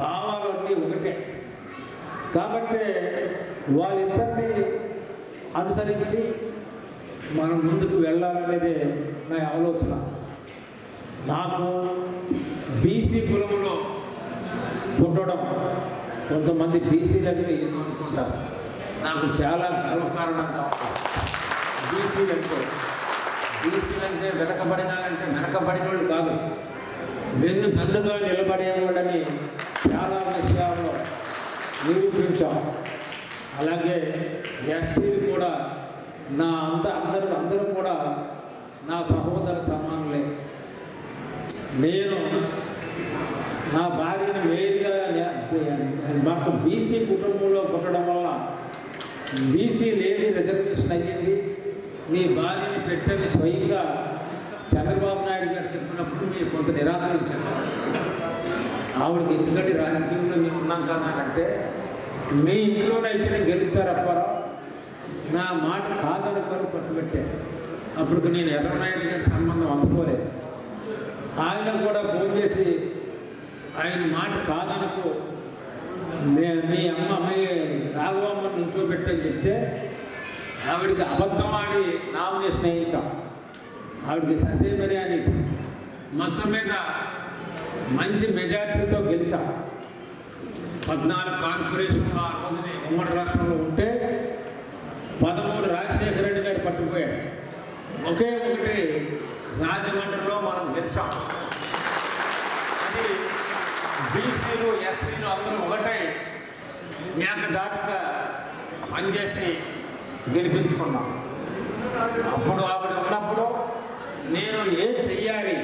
భావాలన్నీ ఒకటే కాబట్టి వాళ్ళిద్దరిని అనుసరించి మనం ముందుకు వెళ్ళాలనేదే నా ఆలోచన. నాకు బీసీ కులంలో పుట్టడం, కొంతమంది బీసీలంటే ఏదో అనుకుంటారు, నాకు చాలా గర్వకారణంగా బీసీలంటే వెనకబడిన వాళ్ళు కాదు, వెన్నుగా నిలబడేవాళ్ళని చాలా విషయాల్లో నిరూపించాం. అలాగే ఎస్సీలు కూడా అందరూ కూడా నా సహోదర సమానులే. నేను నా భార్యను వేరుగా మాకు బీసీ కుటుంబంలో పుట్టడం వల్ల బీసీ లేని రిజర్వేషన్ అయ్యింది, నీ భార్యని పెట్టని స్వయంగా చంద్రబాబు నాయుడు గారు చెప్పినప్పుడు మీరు కొంత నిరాకరించారు. ఆవిడకి ఎందుకంటే రాజకీయంలో మేము ఉన్నాం కదా అంటే, మీ ఇంట్లోనైతేనే గెలుస్తారప్పారా, నా మాట కాదనుకొని పట్టుబట్టారు. అప్పుడు నేను ఎర్రనాయుడు గారి సంబంధం అందుకోలేదు. ఆయన కూడా ఫోన్ చేసి ఆయన మాట కాదనుకో, మీ అమ్మాయి రాఘవమ్మ నుంచోబెట్టని చెప్తే ఆవిడికి అబద్ధం ఆడి నామినేషన్ వేయించాం. ఆవిడకి ససేమని అని మొత్తం మీద మంచి మెజారిటీతో గెలిచాం. 14 కార్పొరేషన్లు ఆ రోజునే ఉమ్మడి రాష్ట్రంలో ఉంటే 13 రాజశేఖర రెడ్డి గారు పట్టుకుపోయారు. ఒకే ఒకటి రాజమండ్రిలో మనం గెలిచాం. అది బీసీలు ఎస్సీలు అందరూ ఒకటై ఏకదాటిగా పనిచేసి గెలిపించుకున్నాం. అప్పుడు ఆవిడ ఉన్నప్పుడు నేను ఏం చెయ్యాలి,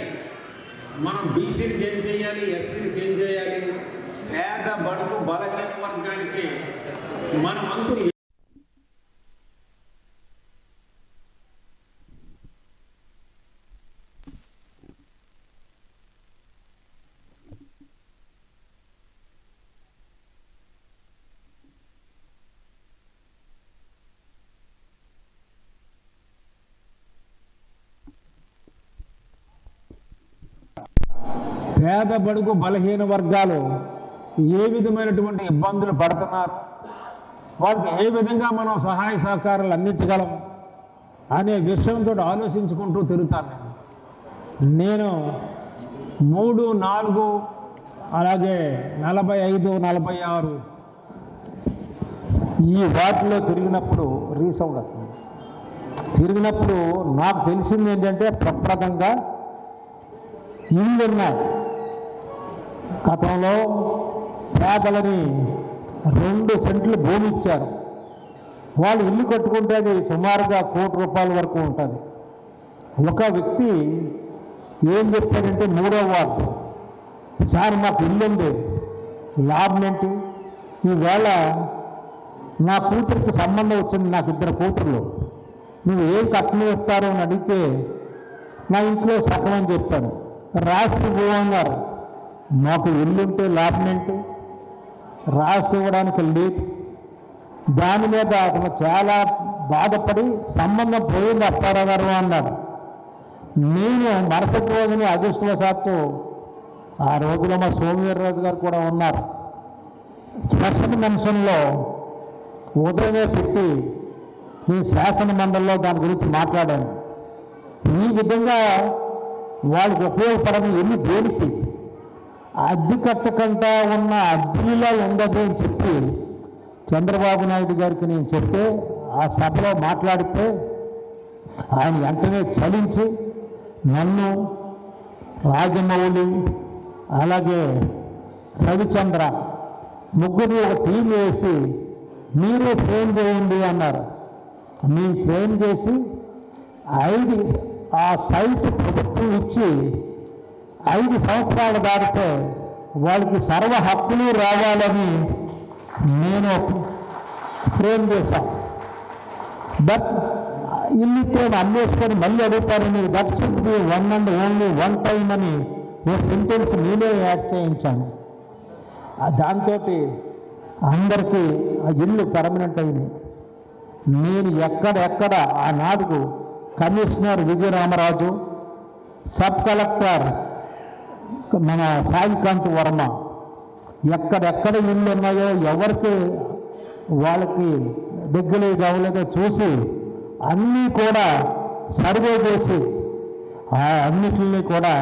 మనం బీసీలకు ఏం చేయాలి, ఎస్సీలకు ఏం చేయాలి, పేద బడుగు బలహీన వర్గానికి మన వంతు పేద బడుగు బలహీన వర్గాలు ఏ విధమైనటువంటి ఇబ్బందులు పడుతున్నారు, వారికి ఏ విధంగా మనం సహాయ సహకారాలు అందించగలం అనే విషయంతో ఆలోచించుకుంటూ తిరుగుతాను. నేను 3, 4 అలాగే 45, 46 ఈ వాటిలో తిరిగినప్పుడు రీసౌండ్ వస్తుంది. తిరిగినప్పుడు నాకు తెలిసింది ఏంటంటే, ప్రప్రదంగా ఇల్లు ఉన్నాయి. గతంలో పేదలని 2 సెంట్లు భూమి ఇచ్చారు. వాళ్ళు ఇల్లు కట్టుకుంటే అది సుమారుగా ₹1,00,00,000 వరకు ఉంటుంది. ఒక వ్యక్తి ఏం చెప్పాడంటే, 3వ వార్డు, సార్ మాకు ఇల్లు ఉంది, లాభం ఏంటి, ఈవేళ నా కూతురికి సంబంధం వచ్చింది, నాకు 2 కూతుర్లు, నువ్వు ఏం కట్నం ఇస్తారో అని అడిగితే నా ఇంట్లో సగమని చెప్పాను. రాసి ఇవ్వన్నారు. మాకు ఇల్లుంటే లాభం ఏంటి, రాసి ఇవ్వడానికి లేదు. దాని మీద అతను చాలా బాధపడి సంబంధం పోయింది అప్పారావు గారు అన్నాడు. నేను మరుసటి రోజుని అదృష్టవశాత్తు ఆ రోజులో మా సోమవీర్రాజు గారు కూడా ఉన్నారు. స్పెషల్ మెన్షన్లో ఉదయమే పెట్టి ఈ శాసన మండలిలో దాని గురించి మాట్లాడాను. ఈ విధంగా వాళ్ళకి ఉపయోగపడని ఎన్ని దేనికి అద్దె కట్టకుండా ఉన్న అద్దెలా ఉండదు అని చెప్పి చంద్రబాబు నాయుడు గారికి నేను చెప్తే, ఆ సభలో మాట్లాడితే ఆయన వెంటనే చలించి నన్ను, రాజమౌళి అలాగే రవిచంద్ర ముగ్గురు ఒక టీం వేసి మీరు ఫ్రేమ్ చేయండి అన్నారు. మేము ఫ్రేమ్ చేసి 5 ఆ సైట్ ప్రభుత్వం ఇచ్చి 5 సంవత్సరాలు దాటితే వాళ్ళకి సర్వ హక్కులు రావాలని నేను ఫ్రేమ్ చేశాను. బట్ ఇల్లుతో అన్వేషణ మళ్ళీ అడుగుతారని that should be one and only one time అని ఓ సెంటెన్స్ నేనే యాడ్ చేయించాను. దాంతో అందరికీ ఆ ఇల్లు పర్మనెంట్ అయింది. నేను ఎక్కడెక్కడ ఆనాడు కమిషనర్ విజయరామరాజు, సబ్ కలెక్టర్ మన సాయికాంత్ వర్మ, ఎక్కడెక్కడ ఇళ్ళు ఉన్నాయో ఎవరికి వాళ్ళకి డిగ్గులేజ్ అవ్వలేదో చూసి అన్నీ కూడా సర్వే చేసి అన్నిటిని కూడా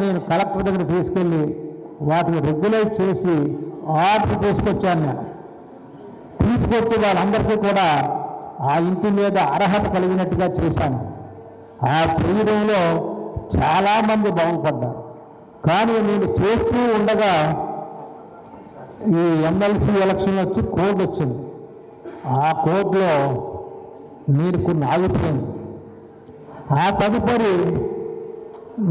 నేను కలెక్టర్ దగ్గర తీసుకెళ్ళి వాటిని రెగ్యులేట్ చేసి ఆర్డర్ తీసుకొచ్చాను. నేను తీసుకొచ్చి వాళ్ళందరికీ కూడా ఆ ఇంటి మీద అర్హత కలిగినట్టుగా చేశాను. ఆ చేయడంలో చాలామంది బాగుపడ్డారు. కానీ నేను చేస్తూ ఉండగా ఈ ఎమ్మెల్సీ ఎలక్షన్ వచ్చి కోడ్ వచ్చింది. ఆ కోడ్లో నేను కొన్ని ఆగిపోయింది. ఆ తదుపరి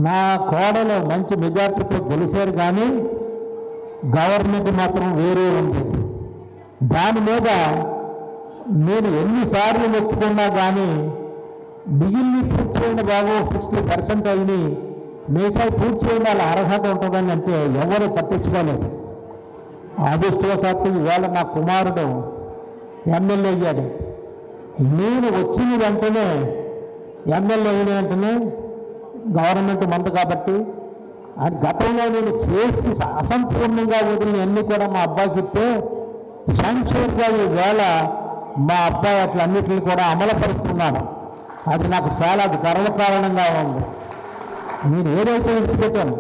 నా కోడలు మంచి మెజార్టీతో గెలిచారు, కానీ గవర్నమెంట్ మాత్రం వేరే ఉంది. దాని మీద నేను ఎన్నిసార్లు మెచ్చుకున్నా కానీ మిగిలిని పూర్తి చేయండి బాబు 60% అయినాయి, మిగతా పూర్తి చేయండి అలా అర్హత ఉంటుందని అంటే ఎవరు పట్టించుకోలేదు. అదృష్టవశాత్తు ఇవాళ నా కుమారుడు ఎమ్మెల్యే అయ్యాడు. నేను వచ్చిన వెంటనే ఎమ్మెల్యే అయిన వెంటనే గవర్నమెంట్ మంది కాబట్టి అది గతంలో నేను చేసి అసంపూర్ణంగా వదిలిన అన్నీ కూడా మా అబ్బాయికి ఇస్తే సంక్షేమంగా ఈవేళ మా అబ్బాయి అట్లన్నిటిని కూడా అమలుపరుస్తున్నాను. అది నాకు చాలా గర్వకారణంగా ఉంది. నేను ఏదైతే విడిచిపెట్టాను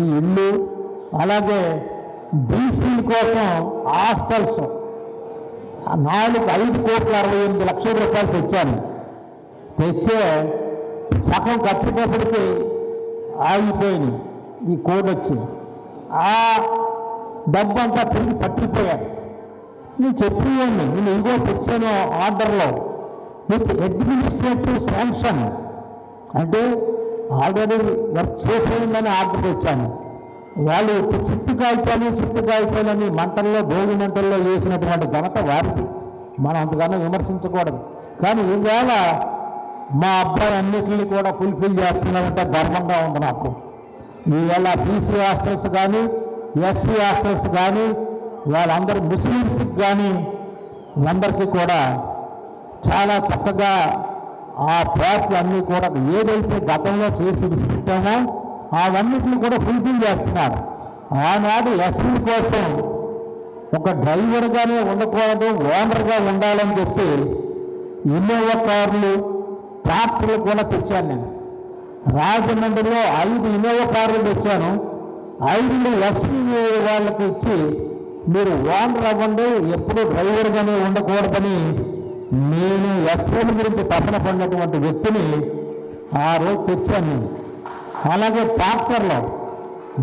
ఈ ఇల్లు, అలాగే బీసీల కోసం హాస్టల్స్ 5,68,00,000 రూపాయలు తెచ్చాను. తెస్తే సగం కట్టేటప్పటికి ఆగిపోయింది ఈ కోడ్ వచ్చి. ఆ డబ్బంతా తిరిగి పట్టిపోయాను. నేను చెప్పేవాడిని, నేను ఇంకో తెచ్చాను ఆర్డర్లో విత్ అడ్మినిస్ట్రేటివ్ శాంక్షన్, అంటే ఆల్రెడీ వర్క్ చేసేయందని ఆర్డర్ తెచ్చాను. వాళ్ళు చిట్టు కాగితాలని మంటల్లో భోగి మంటల్లో వేసినటువంటి ఘనత వారికి, మనం అంతగానో విమర్శించకూడదు. కానీ ఈవేళ మా అబ్బాయి అన్నిటిని కూడా ఫుల్ఫిల్ చేస్తున్నారంటే గర్వంగా ఉంది నాకు. ఈవేళ బీసీ హాస్టల్స్ కానీ ఎస్సీ హాస్టల్స్ కానీ వాళ్ళందరూ ముస్లిమ్స్కి కానీ అందరికీ కూడా చాలా చక్కగా ఆ ప్లాట్లు అన్నీ కూడా ఏదైతే గతంలో చేసి విసిపెట్టామో అవన్నిటిని కూడా ఫుల్ఫిల్ చేస్తున్నారు. ఆనాడు ఎస్సీ కోసం ఒక డ్రైవర్గానే ఉండకూడదు, ఓనర్గా ఉండాలని చెప్పి ఇన్నోవా కార్లు, ట్రాక్టర్లు కూడా తెచ్చాను. నేను రాజమండ్రిలో 5 ఇన్నోవా కార్లు తెచ్చాను. 5 ఎస్సీ వాళ్ళకి ఇచ్చి మీరు ఓనర్ అవ్వండి, ఎప్పుడూ డ్రైవర్గానే ఉండకూడదని నేను ఎస్సీల గురించి తపన పడినటువంటి వ్యక్తిని ఆ రోజు తెచ్చాను నేను. అలాగే ట్రాక్టర్లో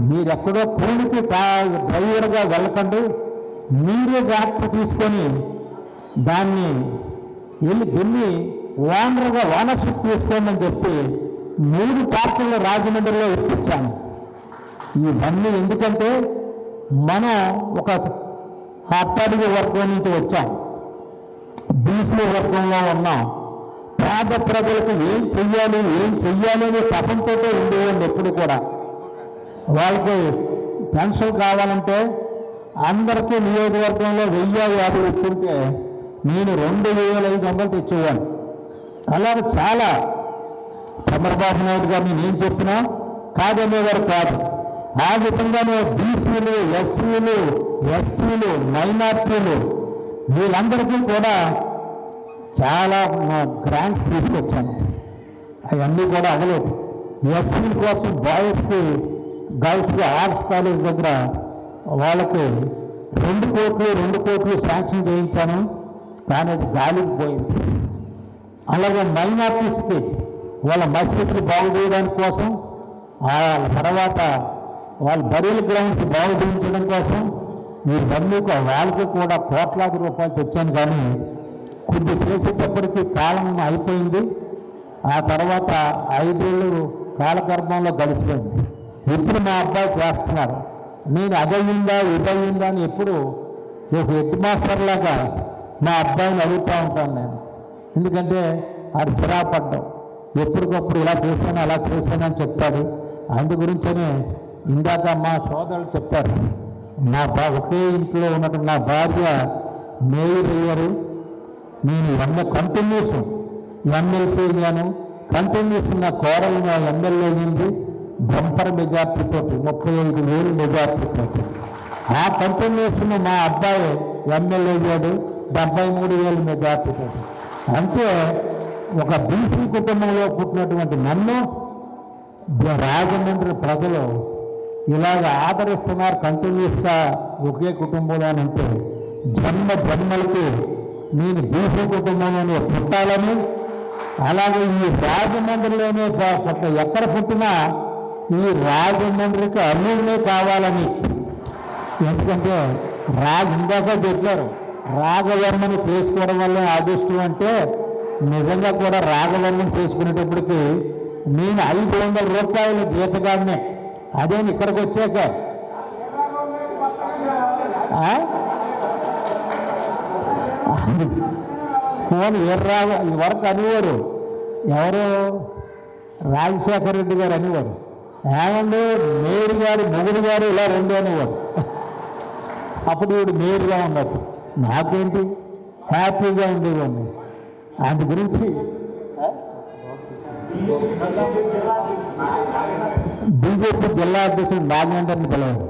మీరు ఎక్కడో కూలికి డ్రైవర్గా వెళ్ళకండి, మీరే ట్రాక్టర్ తీసుకొని దాన్ని వెళ్ళి ఓనర్షిప్ తీసుకోండి అని చెప్పి 3 ట్రాక్టర్లు రాజమండ్రిలో ఇప్పించాను. ఇవన్నీ ఎందుకంటే మనం ఒక అట్టడుగు వర్గం నుంచి వచ్చాం, బీసీ వర్గంలో ఉన్నాం. పేద ప్రజలకు ఏం చెయ్యాలి అనే తపంతో ఉండేవాళ్ళు ఎప్పుడు కూడా. వాళ్ళకి పెన్షన్ కావాలంటే అందరికీ నియోజకవర్గంలో 1,050 ఇస్తుంటే నేను 2,500 తెచ్చేవాను. అలాగే చాలా చంద్రబాబు నాయుడు గారిని నేను చెప్పినా కాదనేవారు కాదు. ఆ విధంగానే బీసీలు, ఎస్సీలు, ఎస్టీలు, మైనార్టీలు వీళ్ళందరికీ కూడా చాలా గ్రాంట్స్ తీసుకొచ్చాను. అవన్నీ కూడా అవ్వలేదు. ఎస్సీల కోసం బాయ్స్కి, గర్ల్స్కి ఆర్ట్స్ కాలేజ్ దగ్గర వాళ్ళకి 2 కోట్లు శాంక్షన్ చేయించాను, కానీ అది గాలికి పోయింది. అలాగే మైనార్టీస్కి వాళ్ళ మసీదులు బాగు చేయడానికి కోసం, ఆ తర్వాత వాళ్ళ బరీల గ్రౌండ్స్ బాగు చేయించడం కోసం వీళ్ళన్నీ వాళ్ళకి కూడా కోట్లాది రూపాయలు తెచ్చాను. కానీ కొద్ది చేసేటప్పటికీ కాలం అయిపోయింది. ఆ తర్వాత 5 ఏళ్ళు కాలగర్భంలో గడిచిపోయింది. ఇప్పుడు మా అబ్బాయి చేస్తున్నారు. నేను అదయ్యిందా ఇదయ్యిందా అని ఎప్పుడు ఒక హెడ్ మాస్టర్ లాగా మా అబ్బాయిని అడుగుతూ ఉంటాను నేను. ఎందుకంటే అది చిరాపడ్డం, ఎప్పటికప్పుడు ఇలా చేశాను అలా చేశానని చెప్తాడు. అందు గురించనే ఇందాక మా సోదరులు చెప్పారు, ఒకే ఇంట్లో ఉన్నటువంటి నా భార్య మేయర్ అయ్యారు, నేను కంటిన్యూషన్ ఎమ్మెల్సీ అయ్యాను, కంటిన్యూషన్ నా కోడలు ఎమ్మెల్యే అయింది బంపర్ మెజార్టీతో 35,000 మెజార్టీతో. ఆ కంటిన్యూషన్ మా అబ్బాయి ఎమ్మెల్యే అయ్యాడు, 73,000 మెజార్టీతో. అంటే ఒక బీసీ కుటుంబంలో పుట్టినటువంటి నన్ను రాజమండ్రి ప్రజలు ఇలాగ ఆదరిస్తున్నారు కంటిన్యూస్గా ఒకే కుటుంబంలోనంటే జన్మలకి నేను బీసీ కుటుంబంలోనే పుట్టాలని, అలాగే ఈ రాజమండ్రిలోనే ఎక్కడ పుట్టినా ఈ రాజమండ్రికి అల్లుడినే కావాలని. ఎందుకంటే ఇందాక చెప్పారు రాఘవర్మని చేసుకోవడం వల్ల అదృష్టం అంటే నిజంగా కూడా రాఘవర్మని చేసుకునేటప్పటికి నేను 500 రూపాయల జీతగానే. అదే ఇక్కడికి వచ్చాక ఫోన్ ఈ వరకు అనేవారు ఎవరు రాజశేఖర రెడ్డి గారు అనేవారు, ఏమండి మేయర్ గారు మొగుడు గారు ఇలా రెండు అనేవారు. అప్పుడు వీడు మేయర్గా ఉండదు, నాకేంటి హ్యాపీగా ఉండేవాడిని. అందు గురించి బీజేపీ జిల్లా అధ్యక్షుడు నాగేంద్రని పిలవాలి,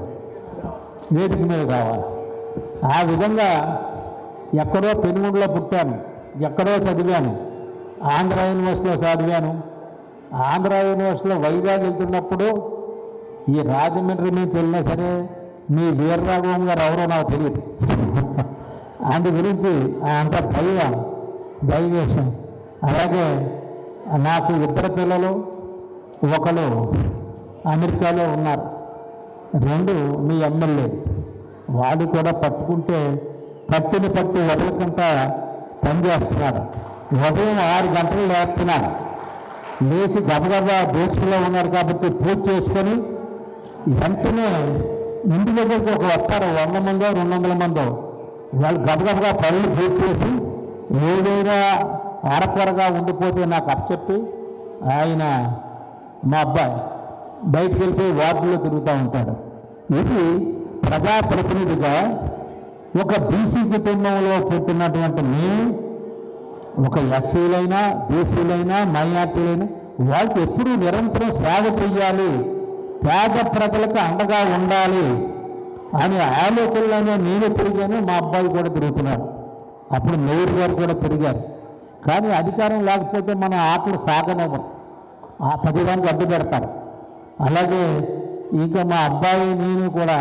వేదిక మీద కావాలి. ఆ విధంగా ఎక్కడో పెనుగుండలో పుట్టాను, ఎక్కడో చదివాను, ఆంధ్ర యూనివర్సిటీలో చదివాను. ఆంధ్ర యూనివర్సిటీలో వైజాగ్ వెళ్తున్నప్పుడు ఈ రాజమండ్రి నుంచి వెళ్ళినా సరే మీ వీరరాఘవం గారు ఎవరో నాకు తెలియదు. అందు గురించి అంత దైవేశం. అలాగే నాకు 2 పిల్లలు, ఒకరు అమెరికాలో ఉన్నారు, 2 మీ ఎమ్మెల్యే. వాడు కూడా పట్టుకుంటే పట్టు వదలకుండా పనిచేస్తున్నాడు. ఉదయం 6 గంటలు లేస్తున్నాడు, లేచి గబగబా దీక్షలో ఉన్నారు కాబట్టి పూజ చేసుకొని వెంటనే ఇంటి దగ్గరికి వస్తారు 100 మందో 200 మందో. వాళ్ళు గబగబగా పనులు పూర్తి చేసి ఏదైనా అరకొరగా ఉండిపోతే నాకు అప్పచెప్పి ఆయన మా అబ్బాయి బయటికి వెళ్ళిపోయి వార్డులో తిరుగుతూ ఉంటాడు. ఇది ప్రజాప్రతినిధిగా ఒక బీసీ కుటుంబంలో పుట్టినటువంటి నేను, ఒక ఎస్సీలైనా బీసీలైనా మైనార్టీలైనా వాళ్ళకి ఎప్పుడూ నిరంతరం సేవ చెయ్యాలి, పేద ప్రజలకు అండగా ఉండాలి అనే ఆలోచనలోనే నేను తిరిగాను, మా అబ్బాయి కూడా తిరుగుతున్నాడు. అప్పుడు మేయర్ గారు కూడా తిరిగారు. కానీ అధికారం లేకపోతే మన ఆటలు సాగనివ్వరు, ఆ 10 దానికి అడ్డు పెడతారు. అలాగే ఇక మా అబ్బాయి నేను కూడా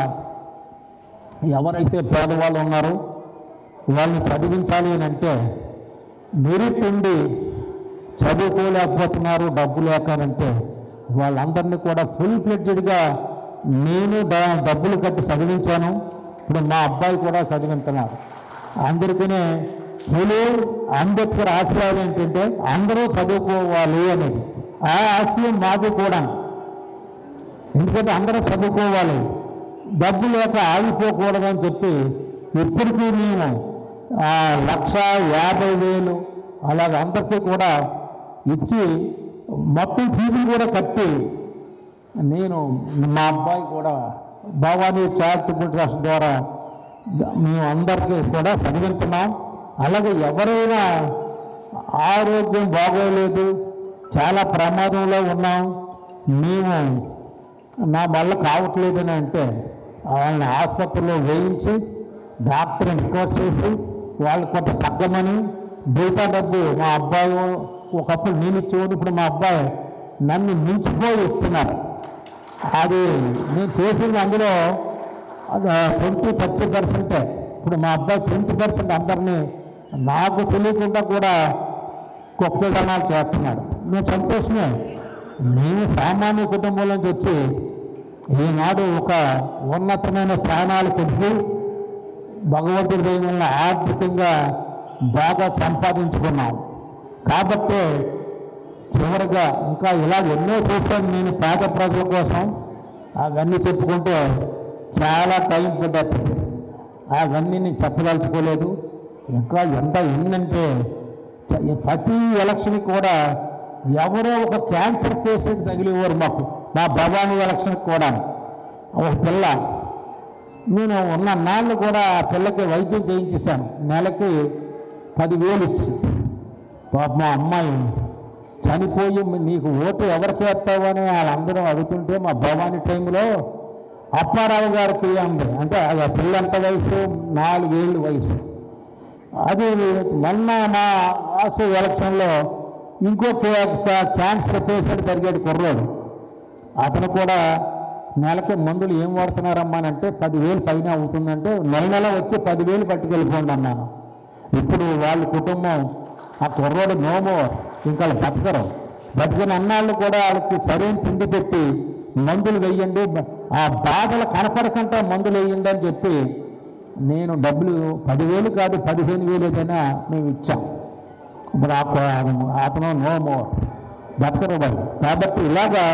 ఎవరైతే పేదవాళ్ళు ఉన్నారో వాళ్ళని చదివించాలి అని అంటే మెరిట్ ఉండి చదువుకోలేకపోతున్నారు డబ్బు లేకనంటే వాళ్ళందరినీ కూడా ఫుల్ ఫ్లెడ్జ్డ్గా నేను డబ్బులు కట్టి చదివించాను. ఇప్పుడు మా అబ్బాయి కూడా చదివించున్నారు. అందరికీ పులి అంబేద్కర్ ఆశయాలు ఏంటంటే అందరూ చదువుకోవాలి అనేది. ఆ ఆశయం మాది కూడా, ఎందుకంటే అందరూ చదువుకోవాలి, డబ్బు లేక ఆగిపోకూడదని చెప్పి ఇప్పటికీ మేము 1,50,000 అలాగ అందరికీ కూడా ఇచ్చి మొత్తం ఫీజులు కూడా కట్టి నేను మా అబ్బాయి కూడా భవానీ చారిటబుల్ ట్రస్ట్ ద్వారా మేము అందరికీ కూడా చదివిస్తున్నాం. అలాగే ఎవరైనా ఆరోగ్యం బాగోలేదు, చాలా ప్రమాదంలో ఉన్నాం, మేము నా వల్ల కావట్లేదని అంటే వాళ్ళని ఆసుపత్రిలో వేయించి డాక్టర్ రికార్డ్ చేసి వాళ్ళు కొంత తగ్గమని మిగతా డబ్బు మా అబ్బాయి ఒకప్పుడు నేను ఇచ్చేవాడు, ఇప్పుడు మా అబ్బాయి నన్ను మించిపోయి ఇస్తున్నారు. అది నేను చేసింది అందులో 20-30%. ఇప్పుడు మా అబ్బాయి 20% అందరినీ నాకు తెలియకుండా కూడా గొప్పదనాలు చేస్తున్నాడు. నేను సంతోషమే. నేను సామాన్య కుటుంబం నుంచి వచ్చి ఈనాడు ఒక ఉన్నతమైన స్థానాలు కొద్ది భగవంతుడి దయ వల్ల ఆర్థికంగా బాగా సంపాదించుకున్నాం. కాబట్టి చివరిగా ఇంకా ఇలా ఎన్నో చేశాను నేను పేద ప్రజల కోసం. అవన్నీ చెప్పుకుంటే చాలా టైం పడ్డట్టు, అవన్నీ నేను చెప్పదలుచుకోలేదు. ఇంకా ఎంత ఏంటంటే ప్రతి ఎలక్షన్కి కూడా ఎవరో ఒక క్యాన్సర్ పేషెంట్ తగిలేవారు మాకు. మా భవానీ ఎలక్షన్కి కూడా ఒక పిల్ల, నేను ఉన్న నాళ్ళు కూడా ఆ పిల్లకి వైద్యం చేయించేశాను. నెలకి 10,000 ఇచ్చి. పాప మా అమ్మాయి చనిపోయి నీకు ఓటు ఎవరికి వేస్తావు అని వాళ్ళందరూ అడుగుతుంటే మా భవానీ టైంలో అప్పారావు గారి పిల్లంది, అంటే అది పిల్లంత వయసు 4 ఏళ్ళు వయసు. అది మొన్న మా వాసు ఎలక్షన్లో ఇంకో క్యాన్సర్ పేషెంట్ జరిగేది కుర్రోడు. అతను కూడా నెలకి మందులు ఏం వాడుతున్నారమ్మా అంటే 10,000 పైన అవుతుందంటే నెల వచ్చి 10,000 పట్టుకెళ్ళిపోండి అన్నాను. ఇప్పుడు వాళ్ళ కుటుంబం ఆ కుర్రోడు నోమో ఇంకా బతకరు. బతికిన అన్నాళ్ళు కూడా వాళ్ళకి సరైన తిండి పెట్టి మందులు వేయండి, ఆ బాధలు కనపడకుండా మందులు వేయండి అని చెప్పి నేను డబ్బులు 10,000 కాదు 15,000 ఏదైనా మేము ఇచ్చాం. ఇప్పుడు అతను నోమో బతకరు వాళ్ళు. కాబట్టి ఇలాగా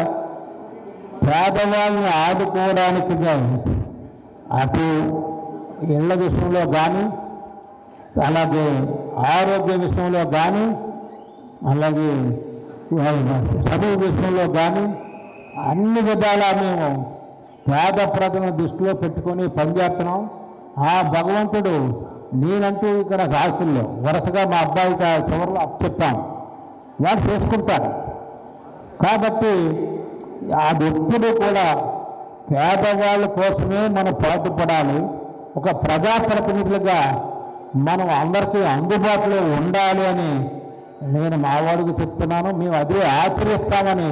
పేదవాళ్ళని ఆదుకోవడానికి అటు ఇళ్ల విషయంలో కానీ, అలాగే ఆరోగ్య విషయంలో కానీ, అలాగే చదువు విషయంలో కానీ అన్ని విధాలా మేము పేద ప్రజలను దృష్టిలో పెట్టుకొని పనిచేస్తున్నాం. ఆ భగవంతుడు నేనంటూ ఇక్కడ రాసుల్లో వరుసగా మా అబ్బాయికి చివరిలో అప్పచెప్పాను, వాడు చేసుకుంటాడు. కాబట్టి అది ఎప్పుడు కూడా పేదవాళ్ళ కోసమే మనం పాటుపడాలి. ఒక ప్రజాప్రతినిధులుగా మనం అందరికీ అందుబాటులో ఉండాలి అని నేను మా వాడికి చెప్తున్నాను. మేము అదే ఆచరిస్తామని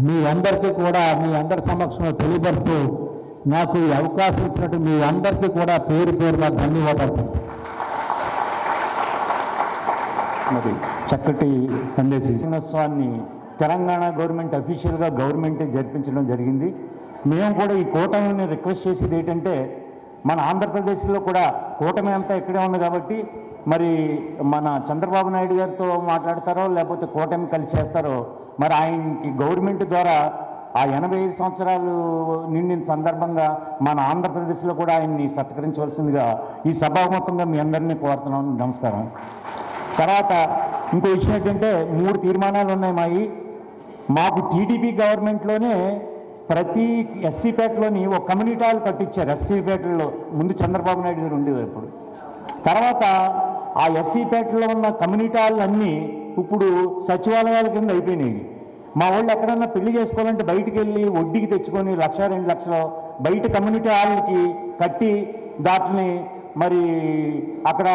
మీ అందరికీ కూడా మీ అందరి సమక్షంలో తెలియపరుస్తూ నాకు ఈ అవకాశం ఇచ్చినట్టు మీ అందరికీ కూడా పేరు పేరున ధన్యవాదాలు. మరి చక్కటి సందేశోత్సవాన్ని తెలంగాణ గవర్నమెంట్ అఫీషియల్గా గవర్నమెంటే జరిపించడం జరిగింది. మేము కూడా ఈ కూటమిని రిక్వెస్ట్ చేసేది ఏంటంటే, మన ఆంధ్రప్రదేశ్లో కూడా కూటమి అంతా ఇక్కడే ఉంది కాబట్టి మరి మన చంద్రబాబు నాయుడు గారితో మాట్లాడతారో లేకపోతే కూటమి కలిసి చేస్తారో, మరి ఆయనకి గవర్నమెంట్ ద్వారా ఆ 85 సంవత్సరాలు నిండిన సందర్భంగా మన ఆంధ్రప్రదేశ్లో కూడా ఆయన్ని సత్కరించవలసిందిగా ఈ సభాముఖంగా మీ అందరినీ కోరుతున్నాను. నమస్కారం. తర్వాత ఇంకో విషయం ఏంటంటే, 3 తీర్మానాలు ఉన్నాయి మాకు టీడీపీ గవర్నమెంట్లోనే ప్రతి ఎస్సీపేటలోని ఒక కమ్యూనిటీ హాల్ కట్టించారు. ఎస్సీపేటలో ముందు చంద్రబాబు నాయుడు గారు ఉండేవారు. ఇప్పుడు తర్వాత ఆ ఎస్సీపేటలో ఉన్న కమ్యూనిటీ హాల్ అన్నీ ఇప్పుడు సచివాలయాల కింద అయిపోయినాయి. మా వాళ్ళు ఎక్కడన్నా పెళ్లి చేసుకోవాలంటే బయటికి వెళ్ళి వడ్డీకి తెచ్చుకొని 1,00,000 2 లక్షలు బయట కమ్యూనిటీ హాల్కి కట్టి దాటిని మరి అక్కడ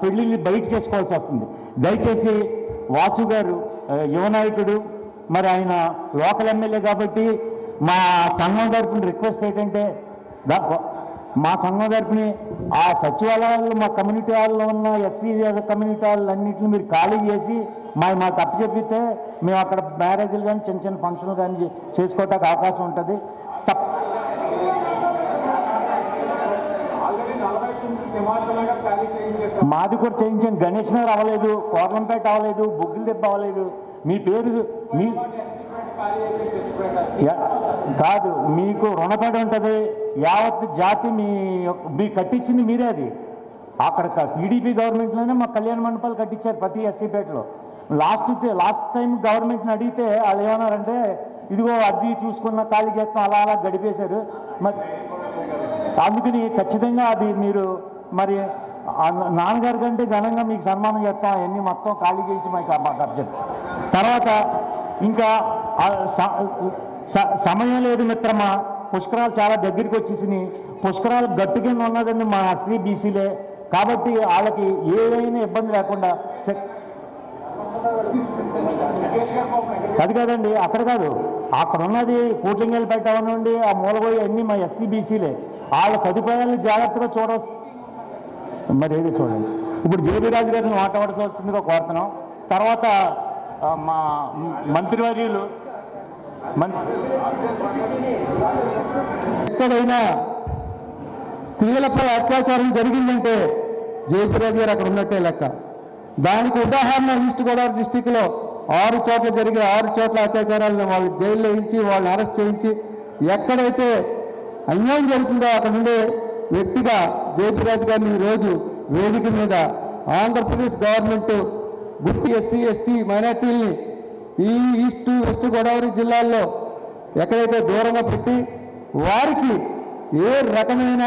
పెళ్ళిళ్ళు బయట చేసుకోవాల్సి వస్తుంది. దయచేసి వాసు గారు యువనాయకుడు, మరి ఆయన లోకల్ ఎమ్మెల్యే కాబట్టి మా సంఘం తరపున రిక్వెస్ట్ ఏంటంటే, మా సంఘం తరపుని ఆ సచివాలయాల్లో మా కమ్యూనిటీ హాల్లో ఉన్న ఎస్సీ కమ్యూనిటీ హాల్ అన్నింటిని మీరు ఖాళీ చేసి మాకు అప్పచెప్పితే మేము అక్కడ మ్యారేజ్లు కానీ చిన్న చిన్న ఫంక్షన్లు కానీ చేసుకోవటానికి అవకాశం ఉంటుంది. మాది కూడా చేయించాను. గణేష్ నగర్ అవ్వలేదు, కోర్లంపేట అవ్వలేదు, బొగ్గుల దెబ్బ అవ్వలేదు. మీ పేరు మీ కాదు, మీకు రుణపడి ఉంటుంది. యావత్ జాతి మీ కట్టించింది మీరే. అది అక్కడ టీడీపీ గవర్నమెంట్లోనే మా కళ్యాణ మండపాలు కట్టించారు ప్రతి ఎస్సీపేటలో. లాస్ట్ టైం గవర్నమెంట్ని అడిగితే వాళ్ళు ఏమన్నారంటే, ఇదిగో అది చూసుకున్న ఖాళీ చేస్తాం అలా అలా గడిపేశారు. మరి అందుకని ఖచ్చితంగా అది మీరు మరి నాన్నగారి కంటే ఘనంగా మీకు సన్మానం చేస్తాం. అవన్నీ మొత్తం ఖాళీ చేయించి మాకు అప్పచెప్తాం. తర్వాత ఇంకా సమయం లేదు మిత్రమా, పుష్కరాలు చాలా దగ్గరికి వచ్చేసినాయి. పుష్కరాలు గట్టు కింద ఉన్నదండి మా ఎస్సీ బీసీలే. కాబట్టి వాళ్ళకి ఏదైనా ఇబ్బంది లేకుండా అది కాదండి, అక్కడ కాదు, అక్కడ ఉన్నది కూట్లింగల్పేట అవనండి, ఆ మూలగోయి అన్నీ మా ఎస్సీ బీసీలే. వాళ్ళ సదుపాయాలను జాగ్రత్తగా చూడవచ్చు. మరి ఏది చూడండి. ఇప్పుడు జేబీ రాజు గారిని మాట్లాడాల్సిందిగా కోరుతున్నాం. తర్వాత మా మంత్రివర్యులు ఎక్కడైనా స్త్రీలపై అత్యాచారం జరిగిందంటే జేబీ రాజు గారు అక్కడ ఉన్నట్టే లెక్క. దానికి ఉదాహరణ ఈస్ట్ గోదావరి డిస్టిక్లో 6 చోట్ల జరిగే 6 చోట్ల అత్యాచారాలను వాళ్ళు జైల్లో వేయించి వాళ్ళని అరెస్ట్ చేయించి ఎక్కడైతే అన్యాయం జరుగుతుందో అక్కడ ఉండే వ్యక్తిగా జేబీ రాజు గారిని ఈరోజు వేదిక మీద ఆంధ్రప్రదేశ్ గవర్నమెంట్ గుర్తి ఎస్సీ ఎస్టీ మైనార్టీల్ని ఈ ఈస్ట్ వెస్ట్ గోదావరి జిల్లాల్లో ఎక్కడైతే దూరంగా పెట్టి వారికి ఏ రకమైన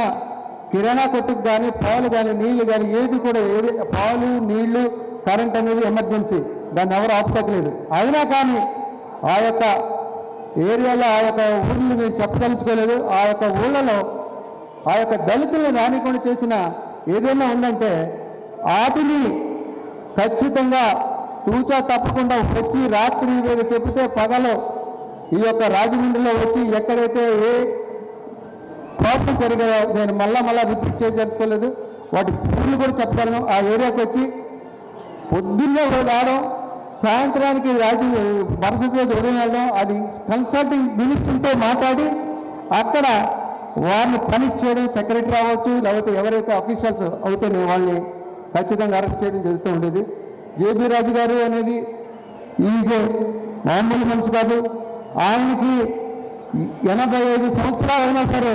కిరాణా కొట్టుకు కానీ పాలు కానీ నీళ్లు కానీ ఏది కూడా పాలు నీళ్లు కరెంట్ అనేది ఎమర్జెన్సీ, దాన్ని ఎవరు ఆపుకోలేదు. అయినా కానీ ఆ యొక్క ఏరియాలో ఆ యొక్క ఊర్లు నేను చెప్పదలుచుకోలేదు. ఆ యొక్క ఊళ్ళలో ఆ యొక్క దళితులను రానికుండా చేసిన ఏదైనా ఉందంటే వాటిని ఖచ్చితంగా తూచా తప్పకుండా వచ్చి రాత్రి వేళ చెబితే పగలు ఈ యొక్క రాజమండ్రిలో వచ్చి ఎక్కడైతే ఏ ప్రాబ్లం జరిగాయో నేను మళ్ళా రిపీట్ చేయదలుచుకోలేదు. వాటి పేర్లు కూడా చెప్తాను. ఆ ఏరియాకి వచ్చి పొద్దున్నే రావడం, సాయంత్రానికి మరుసటి రోజు ఉదయం వెళ్ళడం, అది కన్సల్టింగ్ మినిస్టర్తో మాట్లాడి అక్కడ వారిని పనిష్ చేయడం, సెక్రటరీ అవ్వచ్చు లేకపోతే ఎవరైతే అఫీషియల్స్ అవుతాయో వాళ్ళని ఖచ్చితంగా అరెస్ట్ చేయడం జరుగుతూ ఉండేది. జేబీ రాజు గారు అనేది ఈజ్ మామూలు మనిషి కాదు. ఆయనకి 85 సంవత్సరాలు అయినా సరే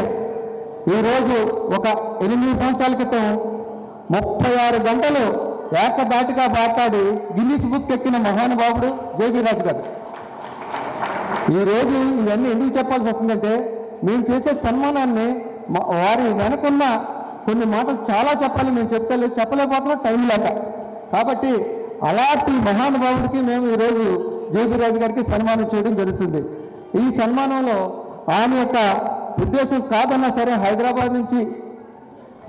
ఈరోజు ఒక 8 సంవత్సరాల క్రితం 36 గంటలు ఏకదాటిగా మాట్లాడి గిన్నిస్ బుక్ ఎక్కిన మహానుభావుడు జేబీ రాజు గారు. ఈరోజు ఇవన్నీ ఎందుకు చెప్పాల్సి వస్తుందంటే మేము చేసే సన్మానాన్ని వారి వెనుకున్న కొన్ని మాటలు చాలా చెప్పాలి, మేము చెప్పలేకపోతున్నాం టైం లేక. కాబట్టి అలాంటి మహానుభావుడికి మేము ఈరోజు జేబీ రాజు గారికి సన్మానం చేయడం జరుగుతుంది. ఈ సన్మానంలో ఆయన యొక్క ఉద్దేశం కాదన్నా సరే హైదరాబాద్ నుంచి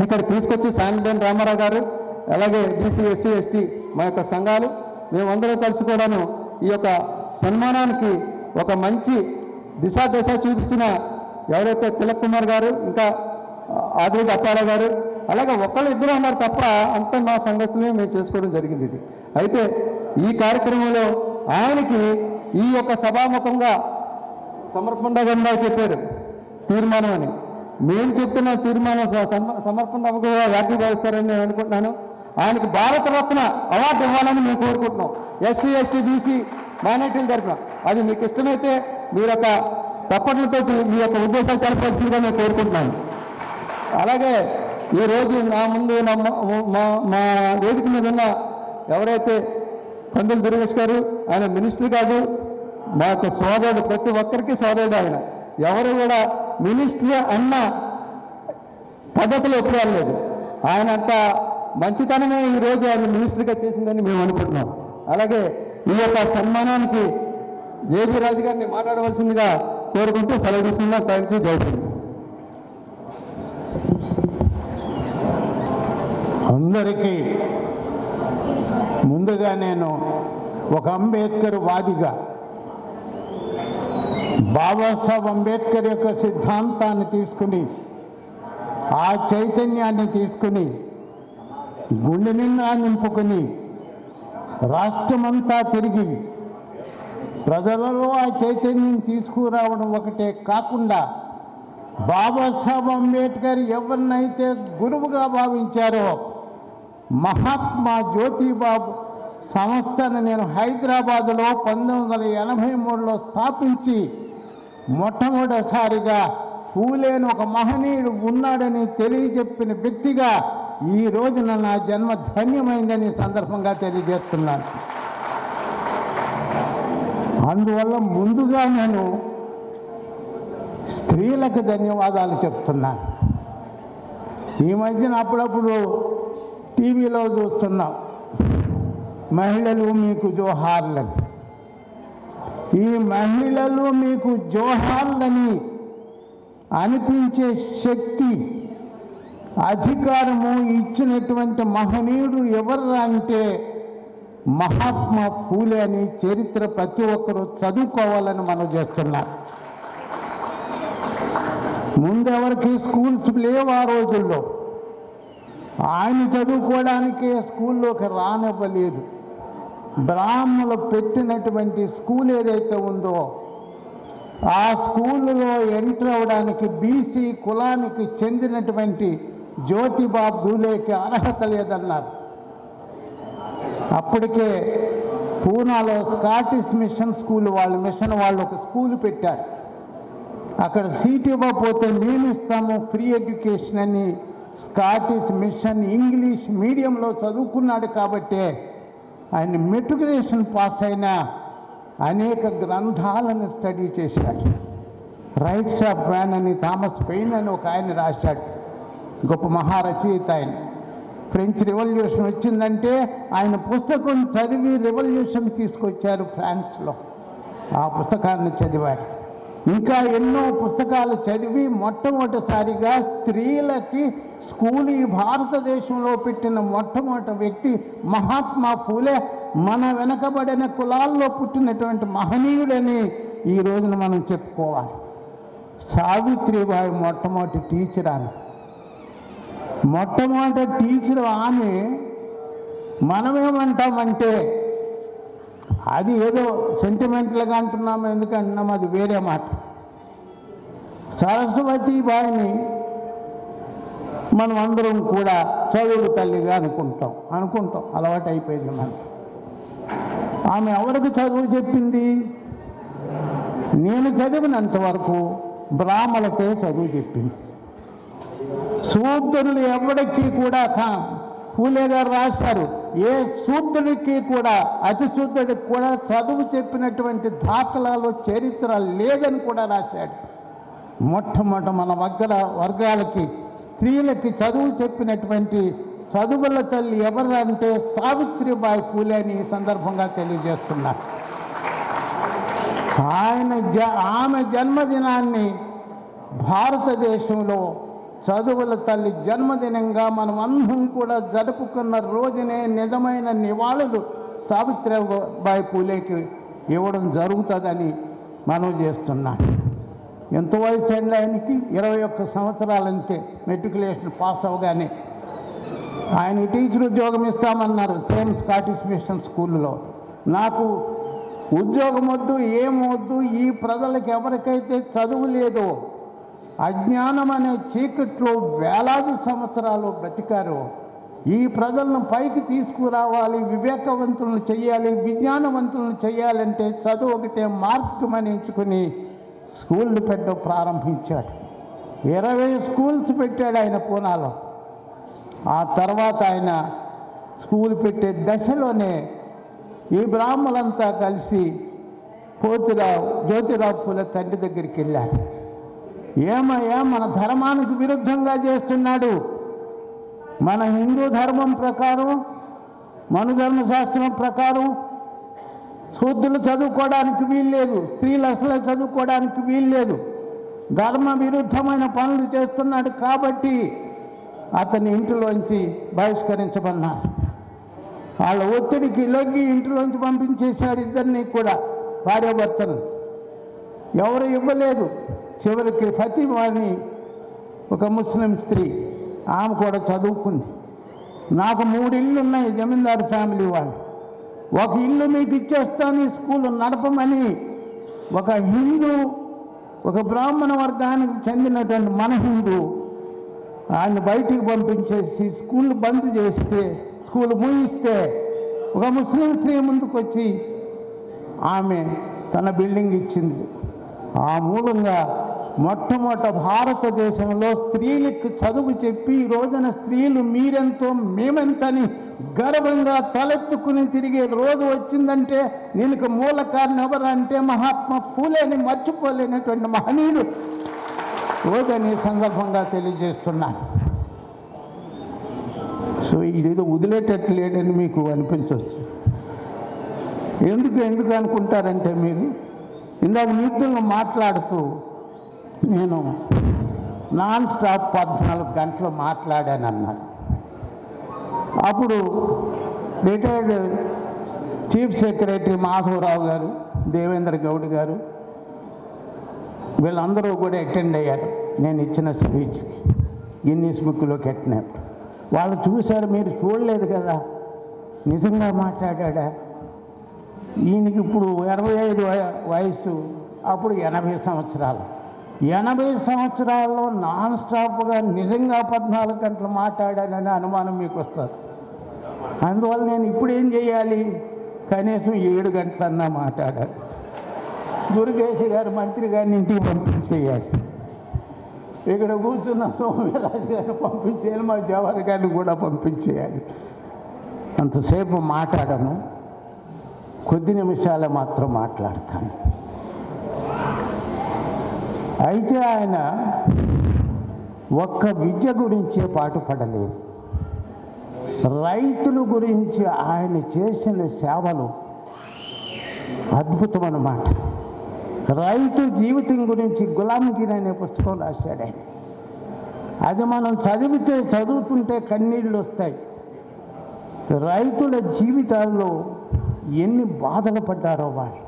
ఇక్కడ తీసుకొచ్చి సాంగడేని రామారావు గారు అలాగే బీసీ ఎస్సీ ఎస్టీ మా యొక్క సంఘాలు మేమందరం కలిసి కూడాను ఈ యొక్క సన్మానానికి ఒక మంచి దిశ చూపించిన ఎవరైతే తిలక్ కుమార్ గారు, ఇంకా ఆదిరెడ్డి అప్పారావు గారు, అలాగే ఒకళ్ళు ఇద్దరు ఉన్నారు తప్ప అంత మా సంఘస్థులే మేము చేసుకోవడం జరిగింది. ఇది అయితే ఈ కార్యక్రమంలో ఆయనకి ఈ యొక్క సభాముఖంగా సమర్పణగా చెప్పారు తీర్మానం అని. మేము చెప్తున్న తీర్మానం సమర్పణగా వ్యాఖ్యీకరిస్తారని నేను అనుకుంటున్నాను. ఆయనకి భారతరత్న అవార్డు ఇవ్వాలని మేము కోరుకుంటున్నాం ఎస్సీ ఎస్టీ బీసీ మైనార్టీల తరఫున. అది మీకు ఇష్టమైతే మీరు ఒక తప్పట్లతో మీ యొక్క ఉద్దేశాలు తెలపాల్సిందిగా నేను కోరుకుంటున్నాను. అలాగే ఈరోజు నా ముందు మా వేదిక మీద ఉన్న ఎవరైతే పందుల దుర్గేష్ గారు, ఆయన మినిస్టర్ కాదు, మా యొక్క సోదరుడు, ప్రతి ఒక్కరికి సోదరుడు ఆయన. ఎవరు కూడా మినిస్టర్ అన్న పద్ధతిలో ఎప్పుడు వెళ్ళలేదు. ఆయన అంత మంచితనమే ఈరోజు ఆయన మినిస్టర్గా చేసిందని మేము అనుకుంటున్నాం. అలాగే ఈ యొక్క సన్మానానికి జేబీ రాజు గారిని మాట్లాడవలసిందిగా కోరుకుంటూ సెలవు తీసుకున్నాం. Thank you. జై హింద్. అందరికీ ముందుగా నేను ఒక అంబేద్కర్ వాదిగా బాబాసాహెబ్ అంబేద్కర్ యొక్క సిద్ధాంతాన్ని తీసుకుని, ఆ చైతన్యాన్ని తీసుకుని గుండె నిండా నింపుకొని రాష్ట్రమంతా తిరిగి ప్రజలలో ఆ చైతన్యం తీసుకురావడం ఒకటే కాకుండా బాబాసాహెబ్ అంబేద్కర్ ఎవరినైతే గురువుగా భావించారో మహాత్మా జ్యోతిబాబు సంస్థను నేను హైదరాబాదులో 1983లో స్థాపించి మొట్టమొదటిసారిగా పూలేని ఒక మహనీయుడు ఉన్నాడని తెలియజెప్పిన వ్యక్తిగా ఈ రోజున నా జన్మ ధన్యమైందని సందర్భంగా తెలియజేస్తున్నాను. అందువల్ల ముందుగా నేను స్త్రీలకు ధన్యవాదాలు చెప్తున్నాను. ఈ మధ్యన అప్పుడప్పుడు టీవీలో చూస్తున్నాం, మహిళలు మీకు జోహార్లని. ఈ మహిళలు మీకు జోహార్లని అనిపించే శక్తి, అధికారము ఇచ్చినటువంటి మహనీయుడు ఎవరు అంటే మహాత్మా ఫూలే అని చరిత్ర ప్రతి ఒక్కరూ చదువుకోవాలని మనం చేస్తున్నాం. ముందెవరికి స్కూల్స్ లేవు ఆ రోజుల్లో. ఆయన చదువుకోవడానికే స్కూల్లోకి రానివ్వలేదు. బ్రాహ్మణులు పెట్టినటువంటి స్కూల్ ఏదైతే ఉందో ఆ స్కూల్లో ఎంటర్ అవ్వడానికి బీసీ కులానికి చెందినటువంటి జ్యోతిబా ఫూలేకి అర్హత లేదన్నారు. అప్పటికే పూనాలో స్కాటిష్ మిషన్ స్కూల్ వాళ్ళు ఒక స్కూల్ పెట్టారు. అక్కడ సీట్ ఇవ్వకపోతే మేము ఇస్తాము ఫ్రీ ఎడ్యుకేషన్ అని స్కాటిష్ మిషన్ ఇంగ్లీష్ మీడియంలో చదువుకున్నాడు కాబట్టే ఆయన మెట్రికులేషన్ పాస్ అయిన అనేక గ్రంథాలను స్టడీ చేశాడు. రైట్స్ ఆఫ్ మ్యాన్ అని థామస్ పెయిన్ అని ఒక ఆయన రాశాడు, గొప్ప మహారచయిత ఆయన. ఫ్రెంచ్ రెవల్యూషన్ వచ్చిందంటే ఆయన పుస్తకం చదివి రెవల్యూషన్ తీసుకొచ్చారు ఫ్రాన్స్లో. ఆ పుస్తకాన్ని చదివాడు. ఇంకా ఎన్నో పుస్తకాలు చదివి మొట్టమొదటిసారిగా స్త్రీలకి స్కూల్ ఈ భారతదేశంలో పెట్టిన మొట్టమొదటి వ్యక్తి మహాత్మా ఫూలే. మన వెనకబడిన కులాల్లో పుట్టినటువంటి మహనీయుడని ఈ రోజున మనం చెప్పుకోవాలి. సావిత్రిబాయి మొట్టమొదటి టీచర్ ఆమె. మొట్టమొదటి టీచర్ ఆమె. మనమేమంటామంటే అది ఏదో సెంటిమెంటల్గా అంటున్నాము, ఎందుకంటున్నాము అది వేరే మాట. సరస్వతీబాయిని మనం అందరం కూడా చదువు తల్లిగా అనుకుంటాం అలవాటు అయిపోయింది మనకి. ఆమె ఎవరికి చదువు చెప్పింది? నేను చదివినంత వరకు బ్రాహ్మణులకే చదువు చెప్పింది. శూద్రులు ఎవరికి కూడా పూలే గారు రాశారు, ఏ శూద్రుడికి కూడా అతి శూద్రుడికి కూడా చదువు చెప్పినటువంటి దాఖలాలు చరిత్ర లేదని కూడా రాశాడు. మొట్టమొదట మన వర్గాలకి స్త్రీలకి చదువు చెప్పినటువంటి చదువుల తల్లి ఎవరంటే సావిత్రిబాయి పూలే అని ఈ సందర్భంగా తెలియజేస్తున్నారు. ఆమె జన్మదినాన్ని భారతదేశంలో చదువుల తల్లి జన్మదినంగా మనం అందరం కూడా జరుపుకున్న రోజునే నిజమైన నివాళులు సావిత్రిబాయి పూలేకి ఇవ్వడం జరుగుతుందని మనం చేస్తున్నాం. ఎంత వయసు అండి ఆయనకి? 21 సంవత్సరాలంతే. మెట్రికులేషన్ పాస్ అవగానే ఆయన టీచర్ ఉద్యోగం ఇస్తామన్నారు సేమ్ స్కాటిష్ మిషన్ స్కూల్లో. నాకు ఉద్యోగం వద్దు, ఏమొద్దు, ఈ ప్రజలకు ఎవరికైతే చదువు లేదో, అజ్ఞానం అనే చీకట్లో వేలాది సంవత్సరాలు బ్రతికారో, ఈ ప్రజలను పైకి తీసుకురావాలి, వివేకవంతులను చేయాలి, విజ్ఞానవంతులను చేయాలంటే చదువు ఒకటే మార్గమని ఎంచుకుని స్కూళ్ళు పెట్టడం ప్రారంభించాడు. 20 స్కూల్స్ పెట్టాడు ఆయన పూనాలో. ఆ తర్వాత ఆయన స్కూల్ పెట్టే దశలోనే ఈ బ్రాహ్మణులంతా కలిసి జ్యోతిరావు పూలే తండ్రి దగ్గరికి వెళ్ళారు. ఏమయ్యా, మన ధర్మానికి విరుద్ధంగా చేస్తున్నాడు. మన హిందూ ధర్మం ప్రకారం, మనుధర్మశాస్త్రం ప్రకారం శూద్రులు చదువుకోవడానికి వీల్లేదు, స్త్రీలు అసలు చదువుకోవడానికి వీల్లేదు, ధర్మ విరుద్ధమైన పనులు చేస్తున్నాడు కాబట్టి అతని ఇంటిలోంచి బహిష్కరించమన్నారు. వాళ్ళ ఒత్తిడికి లొంగి ఇంటిలోంచి పంపించేశారు ఇద్దరిని కూడా, భార్యాభర్తను. ఎవరు ఇవ్వలేదు. చివరికి ఫతిమా అని ఒక ముస్లిం స్త్రీ, ఆమె కూడా చదువుకుంది. నాకు 3 ఇళ్ళు ఉన్నాయి జమీందారు ఫ్యామిలీ వాళ్ళు, ఒక ఇల్లు మీకు ఇచ్చేస్తాను ఈ స్కూల్ నడపమని ఒక హిందూ, ఒక బ్రాహ్మణ వర్గానికి చెందినటువంటి మన హిందూ ఆయన బయటికి పంపించేసి స్కూల్ బంద్ చేస్తే, స్కూల్ మూయిస్తే ఒక ముస్లిం స్త్రీ ముందుకు వచ్చి ఆమె తన బిల్డింగ్ ఇచ్చింది. ఆ మూలంగా మొట్టమొదట భారతదేశంలో స్త్రీలకు చదువు చెప్పి ఈ రోజున స్త్రీలు మీరెంతో మేమెంతని గర్వంగా తలెత్తుకుని తిరిగే రోజు వచ్చిందంటే దీనికి మూల కారణం ఎవరంటే మహాత్మా ఫూలేని మర్చిపోలేనటువంటి మహనీయుడు రోజని సందర్భంగా తెలియజేస్తున్నాను. సో ఇదేదో వదిలేటట్లు లేదని మీకు అనిపించవచ్చు. ఎందుకు అనుకుంటారంటే, మీరు ఇందాక మిత్రులను మాట్లాడుతూ నేను నాన్ స్టాప్ 14 గంటలు మాట్లాడానన్నారు. అప్పుడు రిటైర్డ్ చీఫ్ సెక్రటరీ మాధవరావు గారు, దేవేంద్ర గౌడ్ గారు వీళ్ళందరూ కూడా అటెండ్ అయ్యారు నేను ఇచ్చిన స్పీచ్కి, గిన్నీస్ బుక్లోకి ఎట్టినప్పుడు. వాళ్ళు చూశారు, మీరు చూడలేదు కదా, నిజంగా మాట్లాడా. ఈయనకి ఇప్పుడు 25 వయసు, అప్పుడు 80 సంవత్సరాలు. 80 సంవత్సరాల్లో నాన్ స్టాప్గా నిజంగా 14 గంటలు మాట్లాడానని అనుమానం మీకు వస్తుంది. అందువల్ల నేను ఇప్పుడు ఏం చేయాలి, కనీసం 7 గంటలన్నా మాట్లాడాలి. దుర్గేష్ గారు మంత్రి గారిని ఇంటికి పంపించేయాలి, ఇక్కడ కూర్చున్న సోమవీరాజు గారిని పంపించేయాలి, మా జవహర్ గారిని కూడా పంపించేయాలి. అంతసేపు మాట్లాడను, కొద్ది నిమిషాలు మాత్రం మాట్లాడతాను. అయితే ఆయన ఒక్క విద్య గురించే పాటుపడలేదు, రైతుల గురించి ఆయన చేసిన సేవలు అద్భుతం అన్నమాట. రైతు జీవితం గురించి గులాంగిరి అనే పుస్తకం రాశాడు ఆయన. అది మనం చదువుతుంటే కన్నీళ్ళు వస్తాయి. రైతుల జీవితాల్లో ఎన్ని బాధలు పడ్డారో వారు,